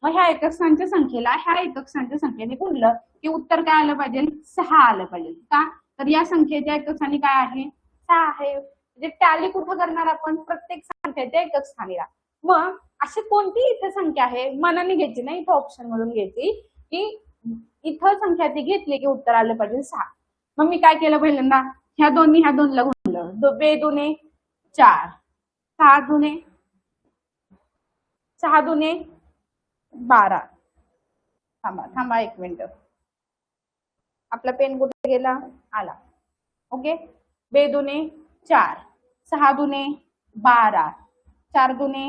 मग ह्या एकक स्थानच्या संख्येला ह्या एकक स्थानच्या संख्येने गुणलं की उत्तर काय आलं पाहिजे 6 आलं पाहिजे. का तर या संख्येच्या एकक स्थानी काय आहे 6 आहे. म्हणजे टॅली कुठं करणार आपण प्रत्येक संख्येच्या एकक स्थानीला. मग अशी कोणती इथे संख्या आहे मनाने घ्यायची नाही इथं ऑप्शन मधून घ्यायची की इथं संख्या ती घेतली की उत्तर आलं पाहिजे 6. मग मी काय केलं पहिल्यांदा ह्या दोनला गुणलं 2 दुने 4 6 दुने 12 थांबा 1 मिनिट. आपला पेन कुठे गेला आला ओके. 2 दुने 4 6 दुने 12 4 दुने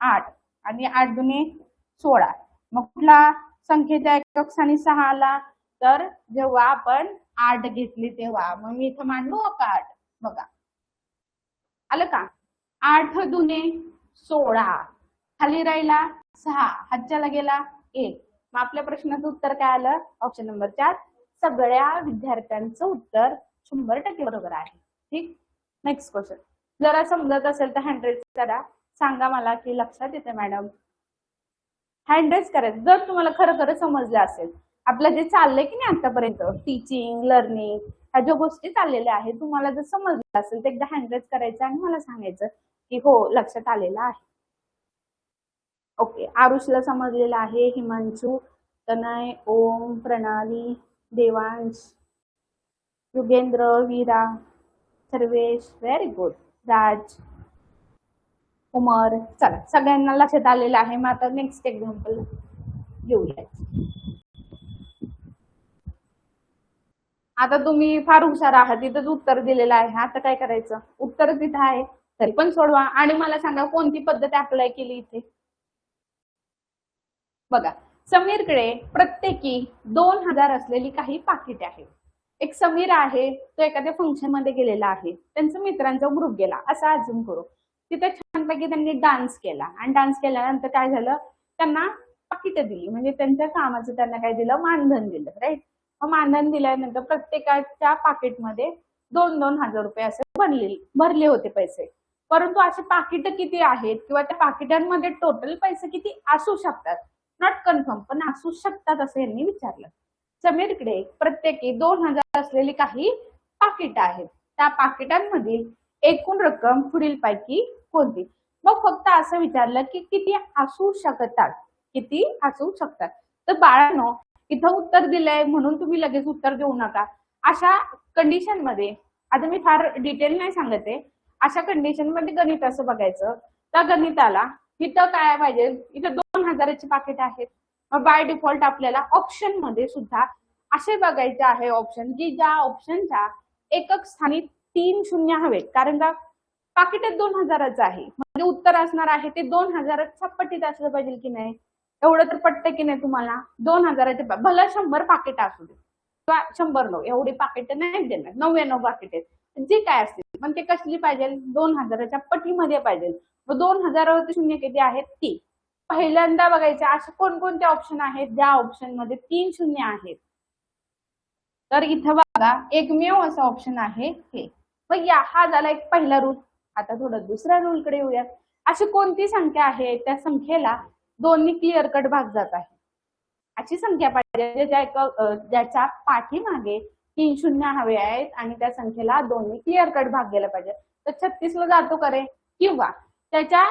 8 आणि 8 दुने 16. मग कुठला संख्येच्या एकक स्थानी 6 आला तर जेव्हा आपण 8 घेतली तेव्हा. मग मी इथं मांडू का 8 बघा आलं का 8 दुने 16 खाली राहिला 6 हातच्याला गेला 1. मग आपल्या प्रश्नाचं उत्तर काय आलं ऑप्शन नंबर 4. सगळ्या विद्यार्थ्यांचं उत्तर 100% बरोबर आहे. ठीक नेक्स्ट क्वेश्चन. जरा समजत असेल तर हँड रेज करा. सांगा मला की लक्षात येते मॅडम. हँड रेज करायचं जर तुम्हाला खरं समजलं असेल. आपलं जे चाललंय की नाही आतापर्यंत टीचिंग लर्निंग ह्या ज्या गोष्टी चाललेल्या आहेत तुम्हाला जर समजलं असेल तर एकदा हँड रेज करायचं आणि मला सांगायचं की हो लक्षात आलेलं आहे. ओके आरुषला समजलेलं आहे. हिमांशू तनय ओम प्रणाली देवांश युगेंद्र वीरा सर्वेश व्हेरी गुड राज उमर. चला सगळ्यांना लक्षात आलेलं आहे. मग आता नेक्स्ट एक्झाम्पल घेऊया. आता तुम्ही फार हुशार आहात. तिथंच उत्तर दिलेलं आहे. आता काय करायचं उत्तर तिथं आहे तरी पण सोडवा आणि मला सांगा कोणती पद्धत अप्लाय केली इथे. बघा, समीरकडे प्रत्येकी 2000 असलेली काही पाकिट आहेत. एक समीर आहे, तो एखाद्या फंक्शन मध्ये गेलेला आहे, त्यांचा मित्रांचा ग्रुप गेला असं अजून करू. तिथे छानपैकी त्यांनी डान्स केला आणि डान्स केल्यानंतर काय झालं, त्यांना पाकिट दिली, म्हणजे त्यांच्या कामाचं त्यांना काय दिलं, मानधन दिलं, राईट. मग मानधन दिल्यानंतर प्रत्येकाच्या पाकिटमध्ये 2,000 रुपये असे भरले होते पैसे. परंतु असे पाकिट किती आहेत किंवा त्या पाकिटांमध्ये टोटल पैसे किती असू शकतात, नॉट कन्फर्म, पण असू शकतात असं यांनी विचारलं. समीरकडे प्रत्येकी 2000 असलेली काही पाकिट आहेत. त्या पाकिटांमधील एकूण रक्कम पुढीलपैकी कोणती. मग फक्त असं विचारलं की किती असू शकतात, किती असू शकतात. तर बाळांनो, इथं उत्तर दिलंय म्हणून तुम्ही लगेच उत्तर देऊ नका. अशा कंडिशन मध्ये, आता मी फार डिटेल नाही सांगते, अशा कंडिशन मध्ये गणित असं बघायचं, त्या गणिताला इथं काय पाहिजे, इथं 2000ची पाकिट आहेत. मग बाय डिफॉल्ट आपल्याला ऑप्शन मध्ये सुद्धा असे बघायचे आहे ऑप्शन की ज्या ऑप्शनच्या एकक स्थानी 3 शून्य हवेत, कारण का पाकिट 2000च आहे, म्हणजे उत्तर असणार आहे ते 2000च्या पटीत असलं पाहिजे की नाही. एवढं तर पटतं की नाही तुम्हाला. 2000चे भला 100 पाकिट असू दे किंवा 100 एवढी पाकिट नाही देणार, 99 पाकिट आहेत जी काय असतील, पण ते कसली पाहिजे, 2000च्या पटीमध्ये पाहिजे. मग 2000 शून्य किती आहेत, 3. पहिल्यांदा बघायचे असे कोणकोणते ऑप्शन आहेत ज्या ऑप्शन मध्ये 3 शून्य आहेत. तर इथं बघा एकमेव असं ऑप्शन आहे हे. मग हा झाला एक पहिला रूल. आता थोडं दुसऱ्या रूल कडे येऊया. अशी कोणती संख्या आहे त्या संख्येला 2 क्लिअर कट भाग जात आहे. अशी संख्या पाहिजे ज्याच्या पाठीमागे 3 शून्य हवे आहेत आणि त्या संख्येला 2 क्लिअर कट भाग गेला पाहिजे. तर 36 ला जातो करे, किंवा त्याच्या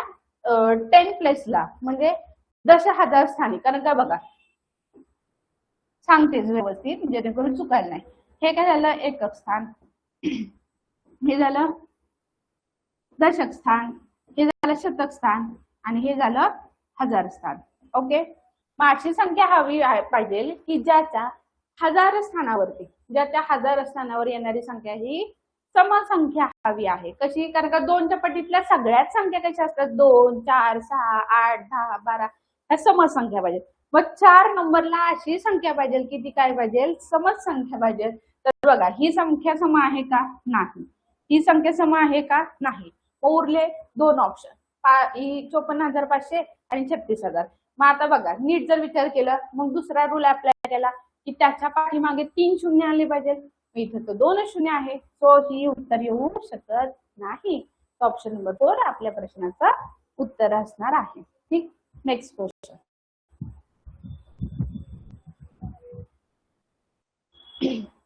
10 प्लेसला म्हणजे 10,000 स्थानी. कारण का बघा सांगतेच व्यवस्थित जेणेकरून चुकायला नाही. हे काय झालं, एकक स्थान, हे झालं दशक स्थान, हे झालं शतक स्थान आणि हे झालं हजार स्थान. ओके. मग अशी संख्या हवी पाहिजे की ज्याच्या 1000 स्थानावरती, ज्याच्या 1000 स्थानावर येणारी संख्या ही समसंख्या हवी आहे. कशी, कारण का 2च्या पटीतल्या सगळ्याच संख्या कशा असतात, 2, 4, 6, 8, 10, 12 ह्या समसंख्या पाहिजे. मग 4 नंबरला अशी संख्या पाहिजे की ती काय पाहिजे, समसंख्या पाहिजे. तर बघा ही संख्या सम आहे का, नाही. ही संख्या सम आहे का, नाही. उरले 2 ऑप्शन, 54,500 आणि 36,000. मग आता बघा नीट जर विचार केला, मग दुसरा रूल अप्लाय केला की त्याच्या पाठीमागे 3 शून्य आले पाहिजे. इथं तर 2 शून्य आहे, सो ही उत्तर येऊ शकत नाही. ऑप्शन नंबर 4 आपल्या प्रश्नाचा उत्तर असणार आहे. ठीक. Next question.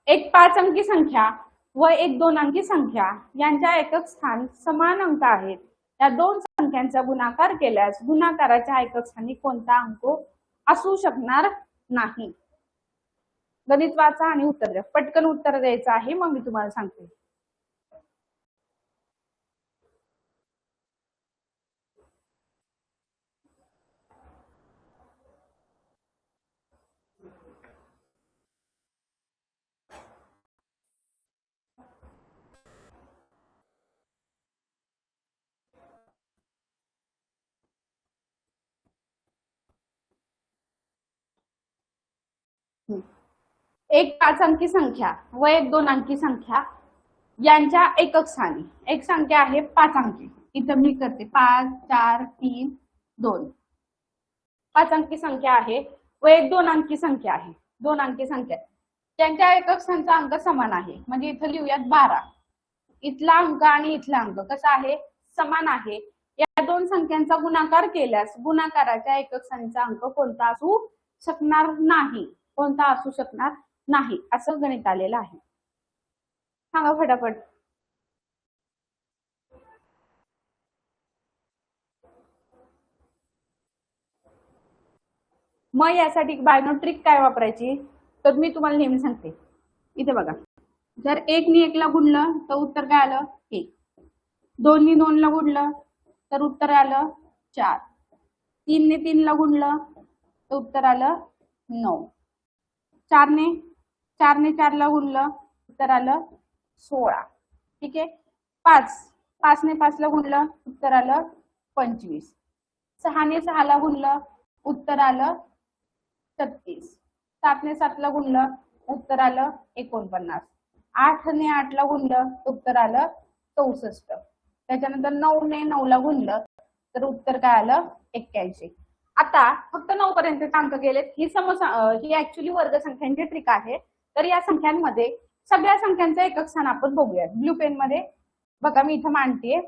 एक 5 अंकी संख्या व एक 2 अंकी संख्या यांच्या एकक स्थान समान अंक आहेत. या 2 संख्यांचा गुणाकार केल्यास गुणाकाराच्या एकक स्थानी कोणता अंक असू शकणार नाही. गणित वाचा आणि उत्तर द्या. पटकन उत्तर द्यायचं आहे, मग मी तुम्हाला सांगते. एक 5 अंकी संख्या व एक 2 अंकी संख्या यांच्या एकक स्थानी एक संख्या आहे 5 अंकी. इथं मी करते 5, 4, 3, 2. 5 अंकी संख्या आहे व एक 2 अंकी संख्या आहे. 2 अंकी संख्या त्यांच्या एकक स्थानचा अंक समान आहे. म्हणजे इथं लिहूयात 12. इथला अंक आणि इथला अंक कसा आहे, समान आहे. या 2 संख्यांचा गुणाकार केल्यास गुणाकाराच्या एकक स्थानीचा अंक कोणता असू शकणार नाही. कोणता असू शकणार नाही असं गणित आलेलं आहे. सांगा फटाफट. मग यासाठी बायनो ट्रिक काय वापरायची, तर मी तुम्हाला नेहमी सांगते. इथे बघा, जर 1 ने 1 ला गुणलं तर उत्तर काय आलं 1. 2 ने 2 ला गुणलं तर उत्तर आलं 4. 3 ने 3 ला गुणलं तर उत्तर आलं 9. 4 ने 4 ला गुणलं उत्तर आलं 16. ठीक आहे. 5 5 ने 5 ला गुणलं उत्तर आलं 25. 6 ने 6 ला गुणलं उत्तर आलं 36. 7 ने 7 ला गुणलं उत्तर आलं 49. 8 ने 8 ला गुणलं उत्तर आलं 64. त्याच्यानंतर 9 ने 9 ला गुणलं तर उत्तर काय आलं 81. आता फक्त 9 पर्यंतचे अंक गेलेत. ही ऍक्च्युली वर्गसंख्यांची ट्रिक आहे. तर या संख्यांमध्ये सगळ्या संख्यांचं एकक स्थान आपण बघूयात. ब्लू पेन मध्ये बघा मी इथं मांडतेय.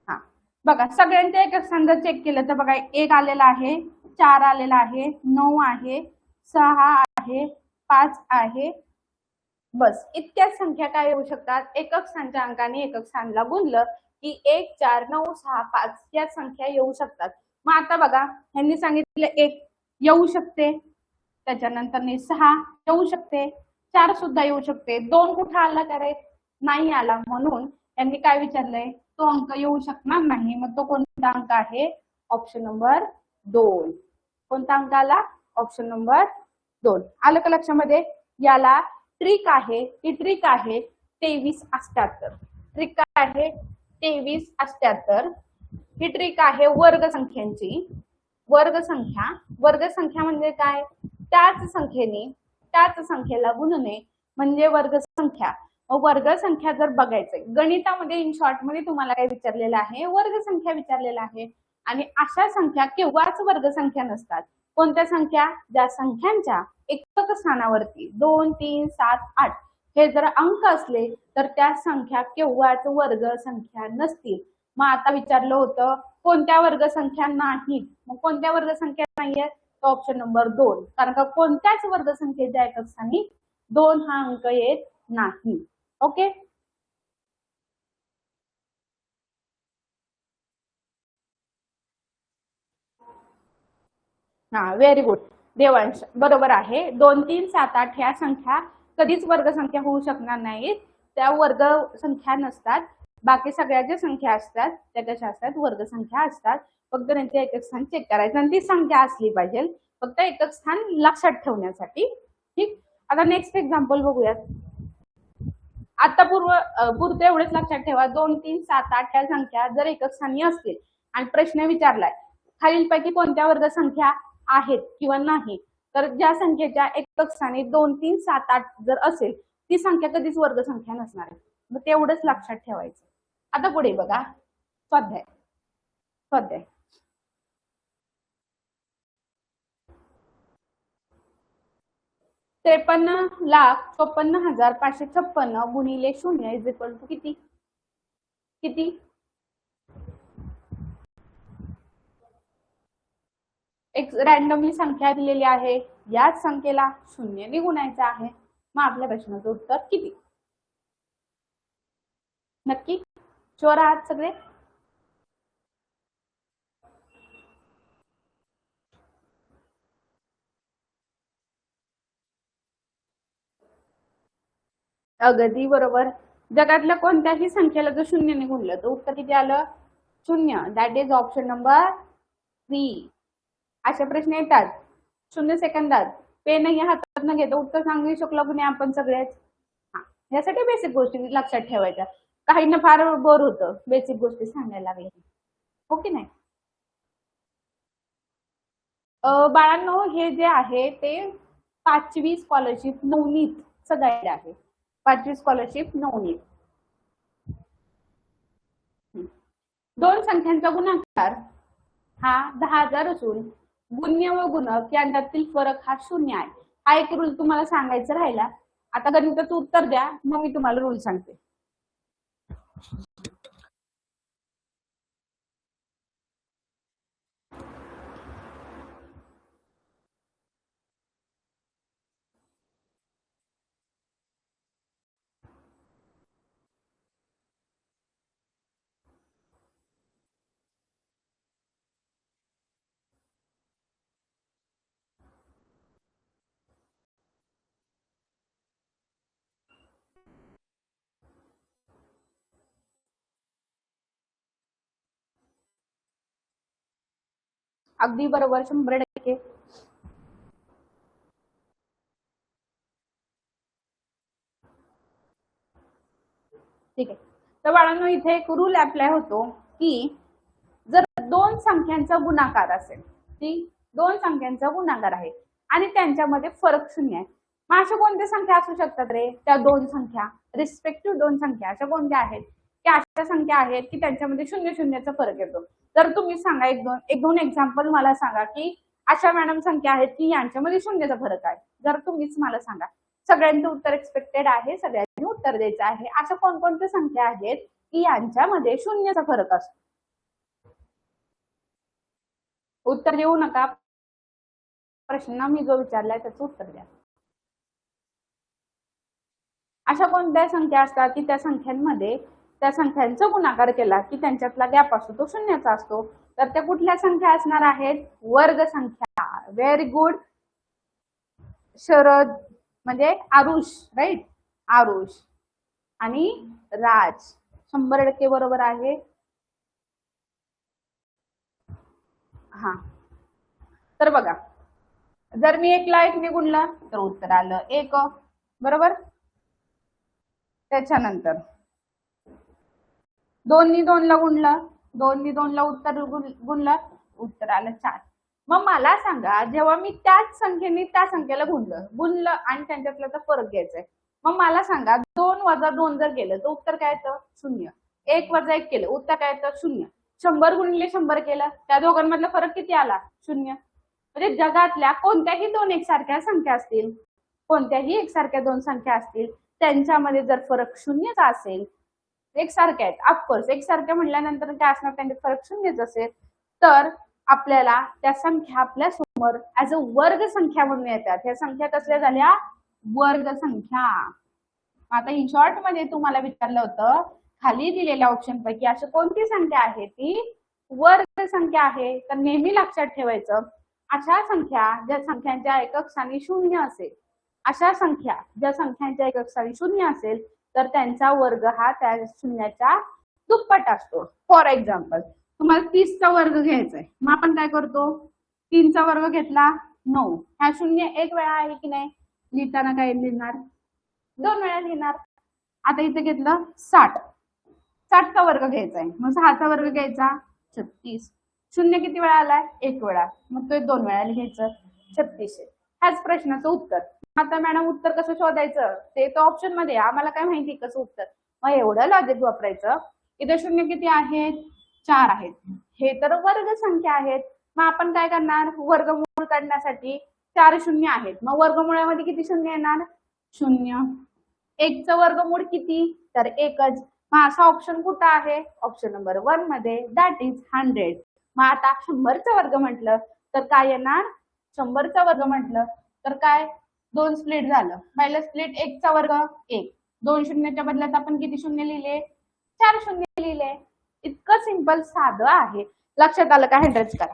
हा बघा सगळ्यांचे एकक स्थान जर चेक केलं तर बघा 1 आलेला आहे, 4 आलेला आहे, 9 आहे, 6 आहे, 5 आहे. बस इतक्याच संख्या काय येऊ शकतात. एकक स्थानच्या अंकाने एकक स्थानला गुणलं की 1, 4, 9, 6, 5 या संख्या येऊ शकतात. मग आता बघा ह्यांनी सांगितलं 1 येऊ शकते, त्याच्यानंतर 6 येऊ शकते, 4 सुद्धा येऊ शकते. 2 कुठं आला करे नाही आला, म्हणून यांनी काय विचारलंय तो अंक येऊ शकणार नाही. मग तो कोणता अंक आहे. Option number 2. कोणता अंक आला. Option number 2. आलं का लक्षामध्ये. याला ट्रिक आहे. ती ट्रिक आहे 2378. ट्रिक काय आहे 2378. ही ट्रिक आहे वर्गसंख्यांची. वर्गसंख्या म्हणजे काय. त्याच संख्येला गुणणे म्हणजे वर्गसंख्या. वर्गसंख्या जर बघायचंय गणितामध्ये इन शॉर्ट मध्ये तुम्हाला काय विचारलेलं आहे वर्गसंख्या विचारलेला आहे. आणि अशा संख्या केव्हाच वर्गसंख्या नसतात. कोणत्या संख्या. ज्या संख्यांच्या एकक स्थानावरती 2, 3, 7, 8 हे जर अंक असले तर त्या संख्या केव्हाच वर्गसंख्या नसतील. मग आता विचारलं होतं कोणत्या वर्गसंख्या नाहीत. मग कोणत्या वर्गसंख्या नाहीयेत. Option number 2. कारण का कोणत्याच वर्गसंख्येच्या एकक स्थानी 2 हा अंक येत नाही. ओके. हा व्हेरी गुड देवांश बरोबर आहे. 2, 3, 7, 8 ह्या संख्या कधीच वर्गसंख्या होऊ शकणार नाहीत. त्या वर्ग संख्या नसतात. बाकी सगळ्या ज्या संख्या असतात त्या कशा असतात वर्गसंख्या असतात. फक्त त्यांचे एकक स्थान चेक करायचं आणि ती संख्या असली पाहिजे फक्त एकक स्थान लक्षात ठेवण्यासाठी. ठीक. आता नेक्स्ट एक्झाम्पल बघूयात. आता पुरतं एवढंच लक्षात ठेवा 2, 3, 7, 8 ह्या संख्या जर एकक स्थानी असतील आणि प्रश्न विचारलाय खालीलपैकी कोणत्या वर्गसंख्या आहेत किंवा नाही, तर ज्या संख्येच्या एकक स्थानी 2, 3, 7, 8 जर असेल ती संख्या कधीच वर्गसंख्या नसणार आहे. मग तेवढंच लक्षात ठेवायचं. आता पुढे बघा स्वाध्याय. 53,54,556 गुणिले 0 इज इक्वल टू किती. एक रॅन्डमली संख्या दिलेली आहे. याच संख्येला 0 ने गुणायचं आहे. मग आपल्या प्रश्नाचं उत्तर किती. नक्की शुअर आहात सगळे. अगदी बरोबर. जगातल्या कोणत्याही संख्येला जर 0 ने गुणलं तर उत्तर किती आलं 0. That is option number 3. असे प्रश्न येतात 0 सेकंदात. पेन हातात न घेता उत्तर सांगू शकलो की नाही आपण सगळेच. हा यासाठी बेसिक गोष्टी लक्षात ठेवायच्या. काहींना फार बोर होतं बेसिक गोष्टी सांगायला लागल्या. हो की नाही. बाळांनो हे जे आहे ते 5वी स्कॉलरशिप नवनीत गाईड आहे. 5वी स्कॉलरशिप नवनीत. 2 संख्यांचा गुणाकार हा 10,000 असून गुण्य व गुणक यांच्यातील फरक हा 0 आहे. हा एक रूल तुम्हाला सांगायचा राहिला. आता गणिताचं उत्तर द्या मग मी तुम्हाला रूल सांगते. अगदी बरोबर 100%. ठीक आहे. तर बाळांनो इथे एक रूल अप्लाय होतो की जर दोन संख्यांचा गुणाकार असेल, ती दोन संख्यांचा गुणाकार आहे आणि त्यांच्यामध्ये फरक शून्य आहे, मग अशा कोणत्या संख्या असू शकतात रे? त्या दोन संख्या रिस्पेक्टिव्ह दोन संख्या अशा कोणत्या आहेत की अशा संख्या आहेत की त्यांच्यामध्ये शून्य शून्याचा फरक येतो? तर तुम्ही सांगा एक दोन एक्झाम्पल मला सांगा की अशा मॅडम संख्या आहेत की यांच्यामध्ये शून्याचा फरक आहे. जर तुम्हीच मला सांगा. सगळ्यांचं उत्तर एक्सपेक्टेड आहे, सगळ्यांनी उत्तर द्यायचं आहे. अशा कोणकोणत्या संख्या आहेत की यांच्यामध्ये शून्याचा फरक असतो? उत्तर देऊ नका. प्रश्न मी जो विचारलाय त्याचं उत्तर द्या. अशा कोणत्या संख्या असतात की त्या संख्यांमध्ये त्या संख्यांचा गुणाकार केला की त्यांच्यातला गॅप असतो तो शून्याचा असतो? तर त्या कुठल्या संख्या असणार आहेत? वर्ग संख्या. व्हेरी गुड शरद, म्हणजे आरुष, राईट? आरुष आणि राज 100% बरोबर आहे. हा, तर बघा, जर मी 1 ला 1 ने गुणलं तर उत्तर आलं 1, बरोबर. त्याच्यानंतर 2 नी 2 ला गुणलं, 2 नी 2 ला उत्तर गुणलं, उत्तर आलं 4. मग मला सांगा, जेव्हा मी त्याच संख्येने त्या संख्येला गुणलं आणि त्यांच्यातला फरक घ्यायचा आहे, मग मला सांगा 2 वजा 2 जर केलं तर उत्तर काय येतं? 0. 1 वजा 1 केलं उत्तर काय येतं? 0. 100 गुणिले 100 केलं त्या दोघांमधला फरक किती आला? 0. म्हणजे जगातल्या कोणत्याही दोन एकसारख्या संख्या असतील, कोणत्याही एकसारख्या दोन संख्या असतील, त्यांच्यामध्ये जर फरक शून्यचा असेल, एकसारख्या आहेत ऑफकोर्स, एकसारख्या म्हटल्यानंतर काय असणार? त्यांच्यात फरक शून्यच असेल, तर आपल्याला त्या संख्या आपल्या समोर ऍज अ वर्ग संख्या म्हणून येतात. ह्या संख्या कसल्या झाल्या? वर्ग संख्या. आता इन शॉर्ट मध्ये तुम्हाला विचारलं होतं खाली दिलेल्या ऑप्शन पैकी अशी कोणती संख्या आहे ती वर्ग संख्या आहे? तर नेहमी लक्षात ठेवायचं, अशा संख्या ज्या संख्यांच्या एकक स्थानी शून्य असेल, अशा संख्या ज्या संख्यांच्या एकक स्थानी शून्य असेल तर त्यांचा वर्ग हा त्या शून्याच्या दुप्पट असतो. फॉर एक्झाम्पल, तुम्हाला 30 चा वर्ग घ्यायचा आहे, मग आपण काय करतो? 3 चा वर्ग घेतला 9. हा शून्य एक वेळा आहे की नाही? लिहिताना काय लिहिणार? 2 वेळा लिहिणार. आता इथे घेतलं 60. 60 चा वर्ग घ्यायचा आहे, मग 6 चा वर्ग घ्यायचा 36. शून्य किती वेळा आलाय? 1 वेळा, मग तो 2 वेळा लिहायचं 36. ह्याच प्रश्नाचं उत्तर. आता मॅडम उत्तर कसं शोधायचं? ते तर ऑप्शन मध्ये आम्हाला काय माहिती कसं उत्तर. मग एवढं लॉजिक वापरायचं. इथे शून्य किती आहेत? 4 आहेत. हे तर वर्ग संख्या आहेत. मग आपण काय करणार? वर्गमूळ काढण्यासाठी 4 शून्य आहेत, मग वर्गमुळामध्ये किती शून्य येणार? 0. 1 चं वर्गमूळ किती? तर 1च. मग असा ऑप्शन कुठं आहे? ऑप्शन नंबर 1 मध्ये, दॅट इज 100. मग आता 100 चा वर्ग म्हटलं तर काय येणार? 100 चा वर्ग म्हटलं तर काय? 2 स्प्लिट झालं. पहिलं स्प्लिट 1 चा वर्ग 1. 2 शून्याच्या बदल्यात आपण किती शून्य लिहिले? 4 शून्य लिहिले. इतकं सिंपल साधं आहे. लक्षात आलं का? हँडल्स करा.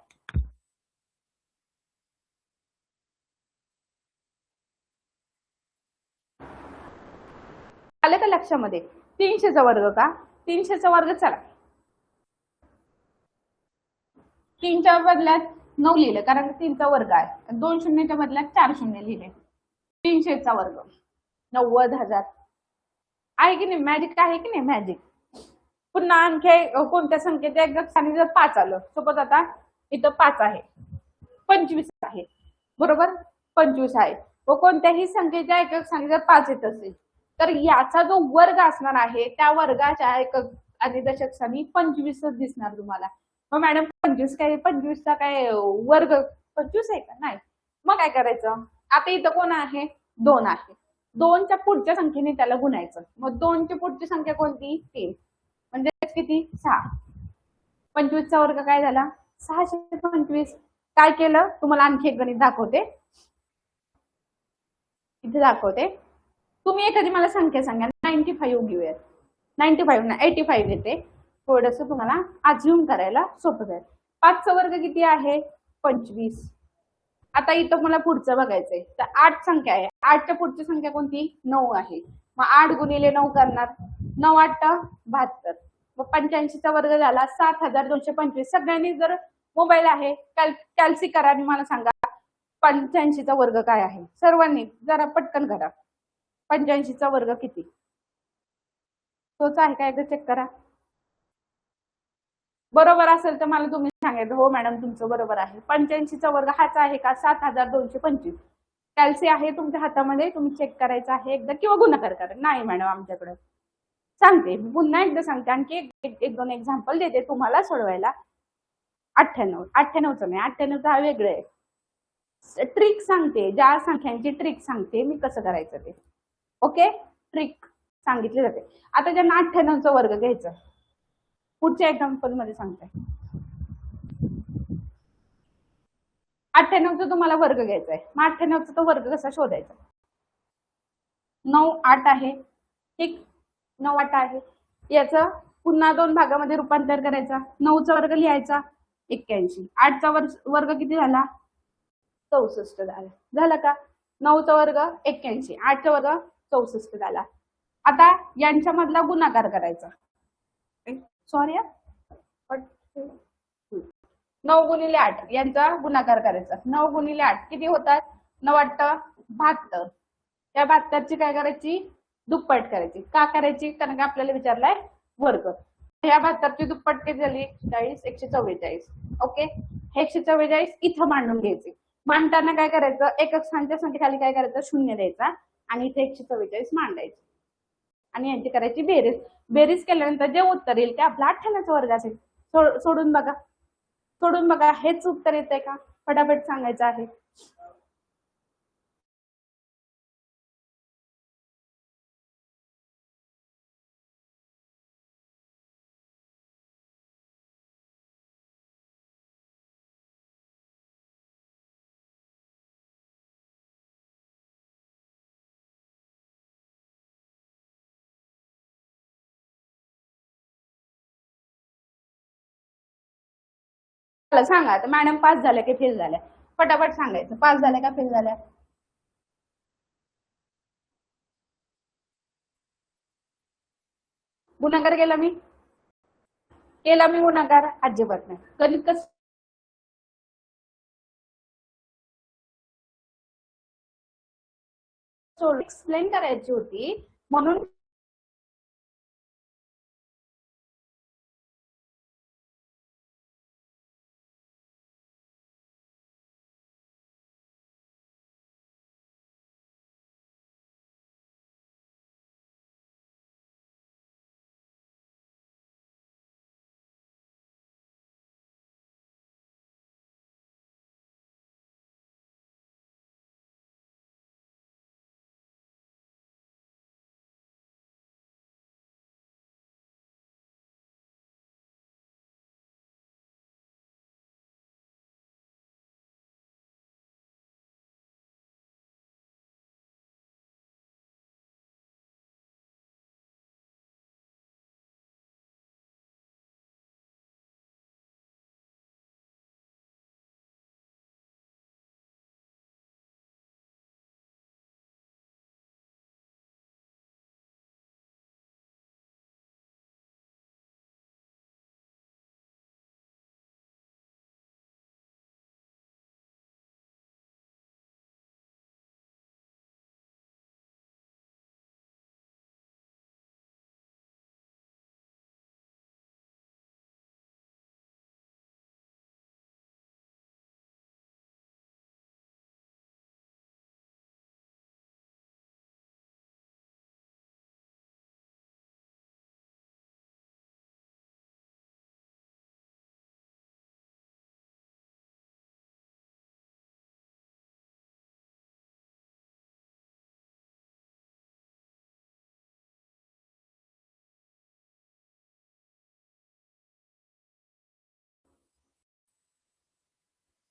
आलं का लक्षामध्ये? 300 चा वर्ग का? 300 चा वर्ग चला 3 च्या बदल्यात 9 लिहिलं कारण 3 चा वर्ग आहे. 2 शून्याच्या बदल्यात 4 शून्य लिहिले. 300 चा वर्ग 90,000 आहे की नाही? मॅजिक आहे की नाही? मॅजिक. पुन्हा आणखी कोणत्या संख्येच्या एकक स्थानी जर 5 आलं, सपोज आता इथं 5 आहे, 25 आहे, बरोबर? 25 आहे व कोणत्याही संख्येच्या एकक स्थानी जर 5 येत असेल तर याचा जो वर्ग असणार आहे त्या वर्गाच्या एकक आणि दशक स्थानी 25च दिसणार तुम्हाला. मग मॅडम 25 काय? 25चा काय वर्ग 25 आहे का? नाही. मग काय करायचं? आता इथं कोण आहे? 2 आहे. 2च्या पुढच्या संख्येने त्याला गुणायचं. मग 2ची पुढची संख्या कोणती? 3. म्हणजे किती? 6. 25 चा वर्ग काय झाला? 625. काय केलं? तुम्हाला आणखी एक गणित दाखवते. इथे दाखवते. तुम्ही एखादी मला संख्या सांगा. 95 घेऊयात. 95 ना 85 येते. थोडस तुम्हाला अज्युम करायला सोपं जाईल. 5 चा वर्ग किती आहे? 25. आता इथं मला पुढचं बघायचंय. तर 8 संख्या आहे. 8च्या पुढची संख्या कोणती? 9 आहे. मग 8 गुणिले 9 करणार. 9 8 72. मग 85 चा वर्ग झाला 7225. सगळ्यांनी जर मोबाईल आहे कॅल्सी करा आणि मला सांगा 85 चा वर्ग काय आहे? सर्वांनी जरा पटकन करा. 85 चा वर्ग किती? तोच आहे का एकदा चेक करा. बरोबर असेल तर मला तुम्ही सांगायचं हो मॅडम तुमचं बरोबर आहे. 85चा वर्ग हाच आहे का? 7225. कॅल्सी आहे तुमच्या हातामध्ये, तुम्ही चेक करायचं आहे एकदा किंवा गुणाकार करा. नाही मॅडम आमच्याकडे. सांगते पुन्हा एकदा सांगते, आणखी एक दोन एक्झाम्पल देते तुम्हाला सोडवायला. 98चं नाही, 98चं हा वेगळं आहे. ट्रिक सांगते, ज्या संख्यांची ट्रिक सांगते मी कसं करायचं ते. ओके, ट्रिक सांगितली जाते. आता ज्यांना 98चा वर्ग घ्यायचं, पुढच्या एक्झाम्पल मध्ये सांगते. 98चा तुम्हाला वर्ग घ्यायचा आहे. मग 98चा तो वर्ग कसा शोधायचा? 9 8 आहे, ठीक, 9 8 आहे. याचं पुन्हा 2 भागामध्ये रूपांतर करायचा. 9चा वर्ग लिहायचा 81. 8चा वर्ग किती झाला? 64 झाला. झालं का? 9चा वर्ग 81, 8चा वर्ग 64 झाला. आता यांच्यामधला गुणाकार करायचा. सॉरी, 9 गुणिले 8 यांचा गुणाकार करायचा. 9 गुणिले 8 किती होतात? 9 8 72. त्या 72ची काय करायची? दुप्पट करायची. का करायची? कारण का आपल्याला विचारलाय वर्ग. ह्या 72ची दुप्पट किती झाली? 40, 144. ओके, हे 144 इथं मांडून घ्यायचे. मांडताना काय करायचं? एकक स्थानच्या संख्येखाली काय करायचं? 0 द्यायचा आणि इथे 144 मांडायचे आणि यांची करायची बेरीज. बेरीज केल्यानंतर जे उत्तर येईल ते आपला 98चा वर्ग असेल. सोडून बघा, सोडून बघा, हेच उत्तर येतंय का? फटाफट सांगायचं आहे. सांगा तर मॅडम पास झाल्या की फेल झाल्या? फटाफट सांगायचं, पास झाल्या का फेल झाल्या? गुणाकार केला मी गुणाकार? अजिबात नाही. गणित कसं एक्सप्लेन करायची होती म्हणून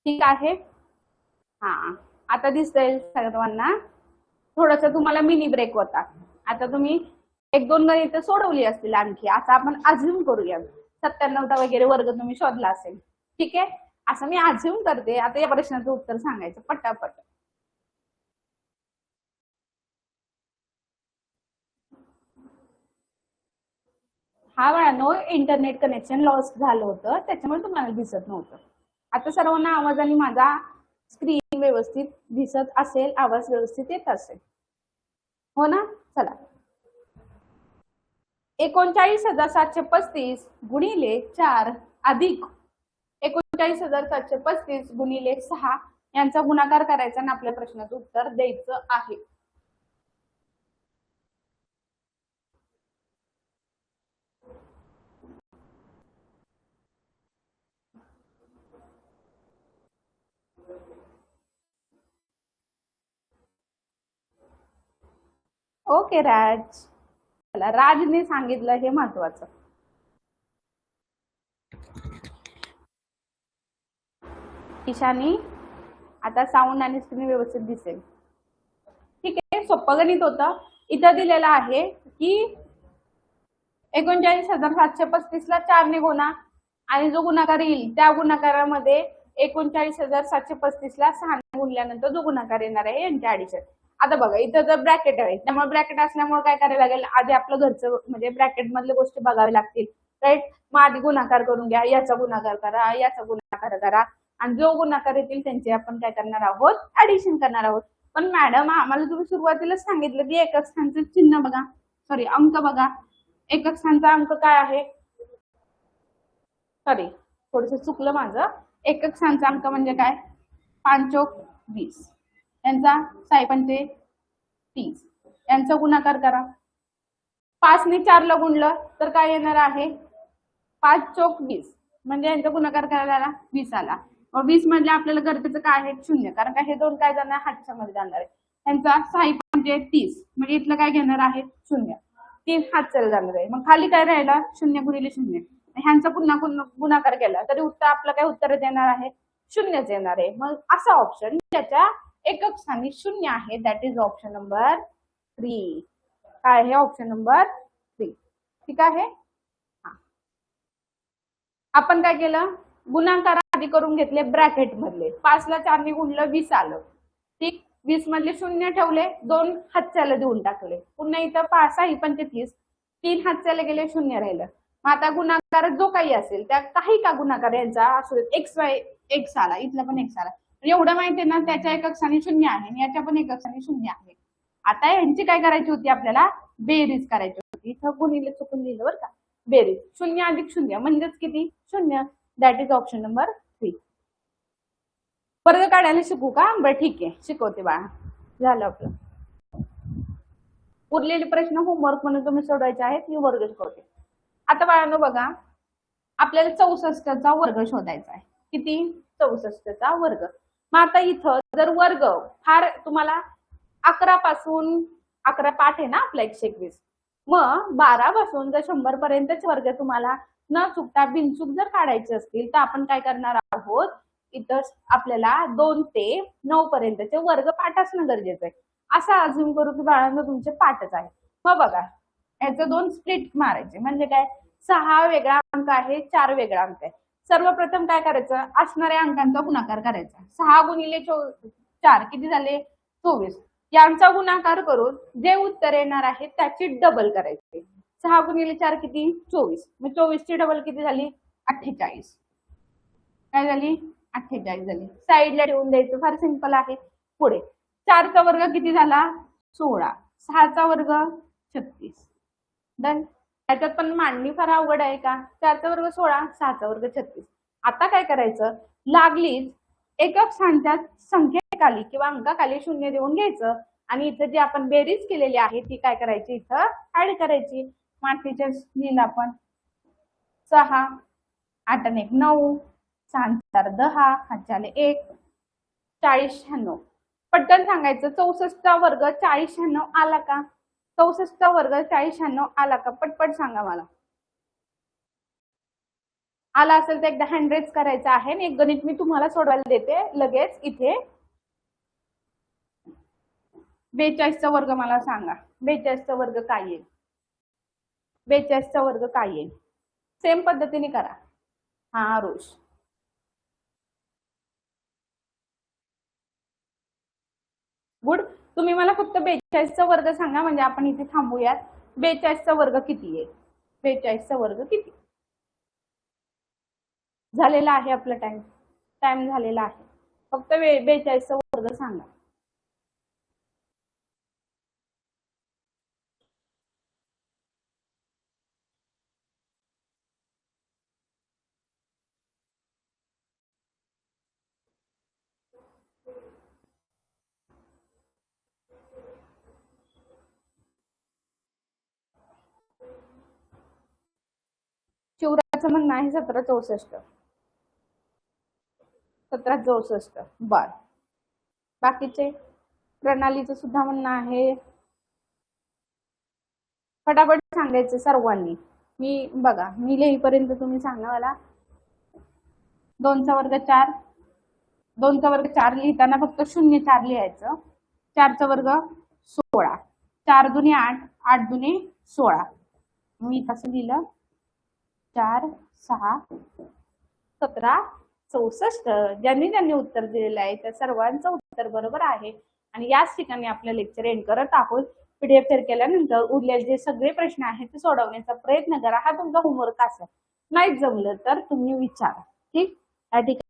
ठीक आहे. हा, आता दिसतंय सर्वांना. थोडस तुम्हाला मिनी ब्रेक होता. आता तुम्ही एक दोन गणित सोडवली असतील आणखी. आता आपण अज्युम करूया 97चा वगैरे वर्ग तुम्ही शोधला असेल. ठीक आहे, असं मी अज्युम करते. आता या प्रश्नाचं उत्तर सांगायचं पटापट. हा वेळानो इंटरनेट कनेक्शन लॉस झालं होतं, त्याच्यामुळे तुम्हाला दिसत नव्हतं. आता सर्वांना आवाज आणि माझा स्क्रीन व्यवस्थित दिसत असेल, आवाज व्यवस्थित येत असेल, हो ना? चला, 39,735 गुणिले 4 अधिक 39,735 गुणिले 6 यांचा गुणाकार करायचा आणि आपल्या प्रश्नाचं उत्तर द्यायचं आहे. ओके राज, चला राजने सांगितलं हे महत्वाचं. ईशानी आता साऊंड आणि स्क्रीन व्यवस्थित दिसेल. ठीक आहे, सोपं गणित होतं. इथं दिलेलं आहे की 39,735 ला 4 ने गुणा आणि जो गुणाकार येईल त्या गुणाकारामध्ये 39,735 ला 6 ने गुणल्यानंतर जो गुणाकार येणार आहे यांचे ऍडिशन. आता बघा इथं जर ब्रॅकेट आहे त्यामुळे ब्रॅकेट असल्यामुळे काय करायला लागेल, आधी आपलं घरचं म्हणजे ब्रॅकेट मधल्या गोष्टी बघाव्या लागतील, राईट. मग आधी गुणाकार करून घ्या, याचा गुणाकार करा, याचा गुणाकार करा आणि जो गुणाकार येतील त्यांचे आपण काय करणार आहोत, ऍडिशन करणार आहोत. पण मॅडम आम्हाला तुम्ही सुरुवातीला सांगितलं की एकक स्थानचं चिन्ह बघा, सॉरी अंक बघा. एकक स्थानचा अंक काय आहे, सॉरी थोडस चुकलं माझं. एकक स्थानचा अंक म्हणजे काय, 5 चोक 20, यांचा 6 पंचे 30, यांचा गुणाकार करा. 5 ने 4 ला गुणलं तर काय येणार आहे, 5 चोक 20, म्हणजे यांचा गुणाकार करायला आला 20 आला. मग 20 म्हणजे आपल्याला गरजेचं काय आहे, 0, कारण का हे दोन काय जाणार हातच्या मध्ये जाणार आहे. यांचा 6 पंचे 30, म्हणजे इथलं काय घेणार आहे 0, 3 हात चालला जाणार आहे. मग खाली काय राहिला 0 गुणिले 0, ह्यांचा पुन्हा गुणाकार केला तरी उत्तर आपलं काय उत्तर देणार आहे 0च येणार आहे. मग असा ऑप्शन ज्याच्या एकक स्थानी 0 आहे दॅट इज ऑप्शन नंबर 3. काय आहे ऑप्शन नंबर 3. ठीक आहे. आपण काय केलं, गुणाकार आधी करून घेतले ब्रॅकेट मधले. 5 ला 4 ने गुणलं 20 आलं. ठीक, 20 मधले 0 ठेवले, 2 हातच्याला देऊन टाकले. पुन्हा इथं 5 6 पंचे 30, 3 हातच्याला गेले 0 राहिलं. मग आता गुणाकार जो काही असेल त्या काही का गुणाकार यांचा असू देत, एक्स वाय एक्स आला, इथला पण एक्स आला. एवढं माहिती आहे ना, त्याच्या एकक स्थानी 0 आहे आणि याच्या पण एकक स्थानी 0 आहे. आता यांची काय करायची होती, आपल्याला बेरीज करायची होती. इथं गुणिले चुकून लिहिलं बरं का, बेरीज 0 अधिक 0 म्हणजेच किती 0, दॅट इज ऑप्शन नंबर 3. वर्ग काढायला शिकू का, बरं ठीक आहे शिकवते बाळा. झालं आपलं. उरलेले प्रश्न होमवर्क म्हणून तुम्ही सोडवायचे आहेत, मी वर्ग शिकवते. आता बाळांनो बघा, आपल्याला 64चा वर्ग शोधायचा आहे. किती, 64चा वर्ग. मग आता इथं जर वर्ग फार तुम्हाला 11 पासून 11 पाठ आहे ना आपला 121, मग 12 पासून जर 100 पर्यंतचे वर्ग तुम्हाला न चुकता बिनचूक जर काढायचे असतील तर आपण काय करणार आहोत, इथं आपल्याला 2 ते 9 पर्यंतचे वर्ग पाठ असणं गरजेचं आहे. असं अजून करू की बाळांनो तुमचे पाठच आहे. मग बघा याचं 2 स्प्लिट मारायचे, म्हणजे काय 6 वेगळा अंक आहे, 4 वेगळा अंक आहे. सर्वप्रथम काय करायचं, असणाऱ्या अंकांचा गुणाकार करायचा. 6 गुणिले 4 किती झाले 24, यांचा गुणाकार करून जे उत्तर येणार आहे त्याची डबल करायची. 6 गुणिले 4 किती 24, मग 24 ची डबल किती झाली 48, काय झाली 48 झाली. साईडला ठेवून द्यायचं, फार सिंपल आहे. पुढे 4 चा वर्ग किती झाला 16, 6 चा वर्ग 36, डन. त्याच्यात पण मांडणी फार अवघड आहे का, 4 चा वर्ग 16, 6 चा वर्ग 36. आता काय करायचं, लागलीच एकक स्थानच्या संख्येखाली किंवा अंकाखाली 0 देऊन घ्यायचं आणि इथं जी आपण बेरीज केलेली आहे ती काय करायची, इथं ऍड करायची. मागच्या लिहिलं आपण 6 8 आणि 1 9, 6 4 10, हातच्याले 1, 40 96. पटकन सांगायचं 64चा वर्ग 40 96 आला का, 64चा वर्ग 40 96 आला का, पटपट सांगा मला. आला असेल तर एकदा हँड रेज करायचं आहे. एक गणित मी तुम्हाला सोडवायला देते लगेच. इथे 42चा वर्ग मला सांगा, 42चा वर्ग काय येईल, 42चा वर्ग काय येईल, सेम पद्धतीने करा. हा रोश, गुड. तुम्ही मला फक्त 42चा वर्ग सांगा म्हणजे आपण इथे थांबूयात. 42चा वर्ग किती आहे, 42चा वर्ग किती झालेला आहे, आपला टाइम झालेला आहे. फक्त 42चा वर्ग सांगा. शिवराचं म्हणणं आहे 1764. 1764. बर. बाकीचे प्रणालीचं सुद्धा म्हणणं आहे. फटाफट सांगायचं सर्वांनी. मी बघा, मी लिहीपर्यंत तुम्ही सांगा मला. 2चा वर्ग 4. 2चा वर्ग 4 लिहिताना फक्त 0 4 लिहायचं. 4चा वर्ग 16. 4 दुने 8. 8 दुने 16. मी कसं लिहिलं? 4 6 17 64. ज्यांनी उत्तर दिलेलं आहे त्या सर्वांचं उत्तर बरोबर आहे. आणि याच ठिकाणी आपलं लेक्चर एंड करत आहोत. पीडीएफ शेअर केल्यानंतर उरलेले जे सगळे प्रश्न आहेत ते सोडवण्याचा प्रयत्न करा. हा तुमचा होमवर्क असेल. नाही जमलं तर तुम्ही विचारा. ठीक. या ठिकाणी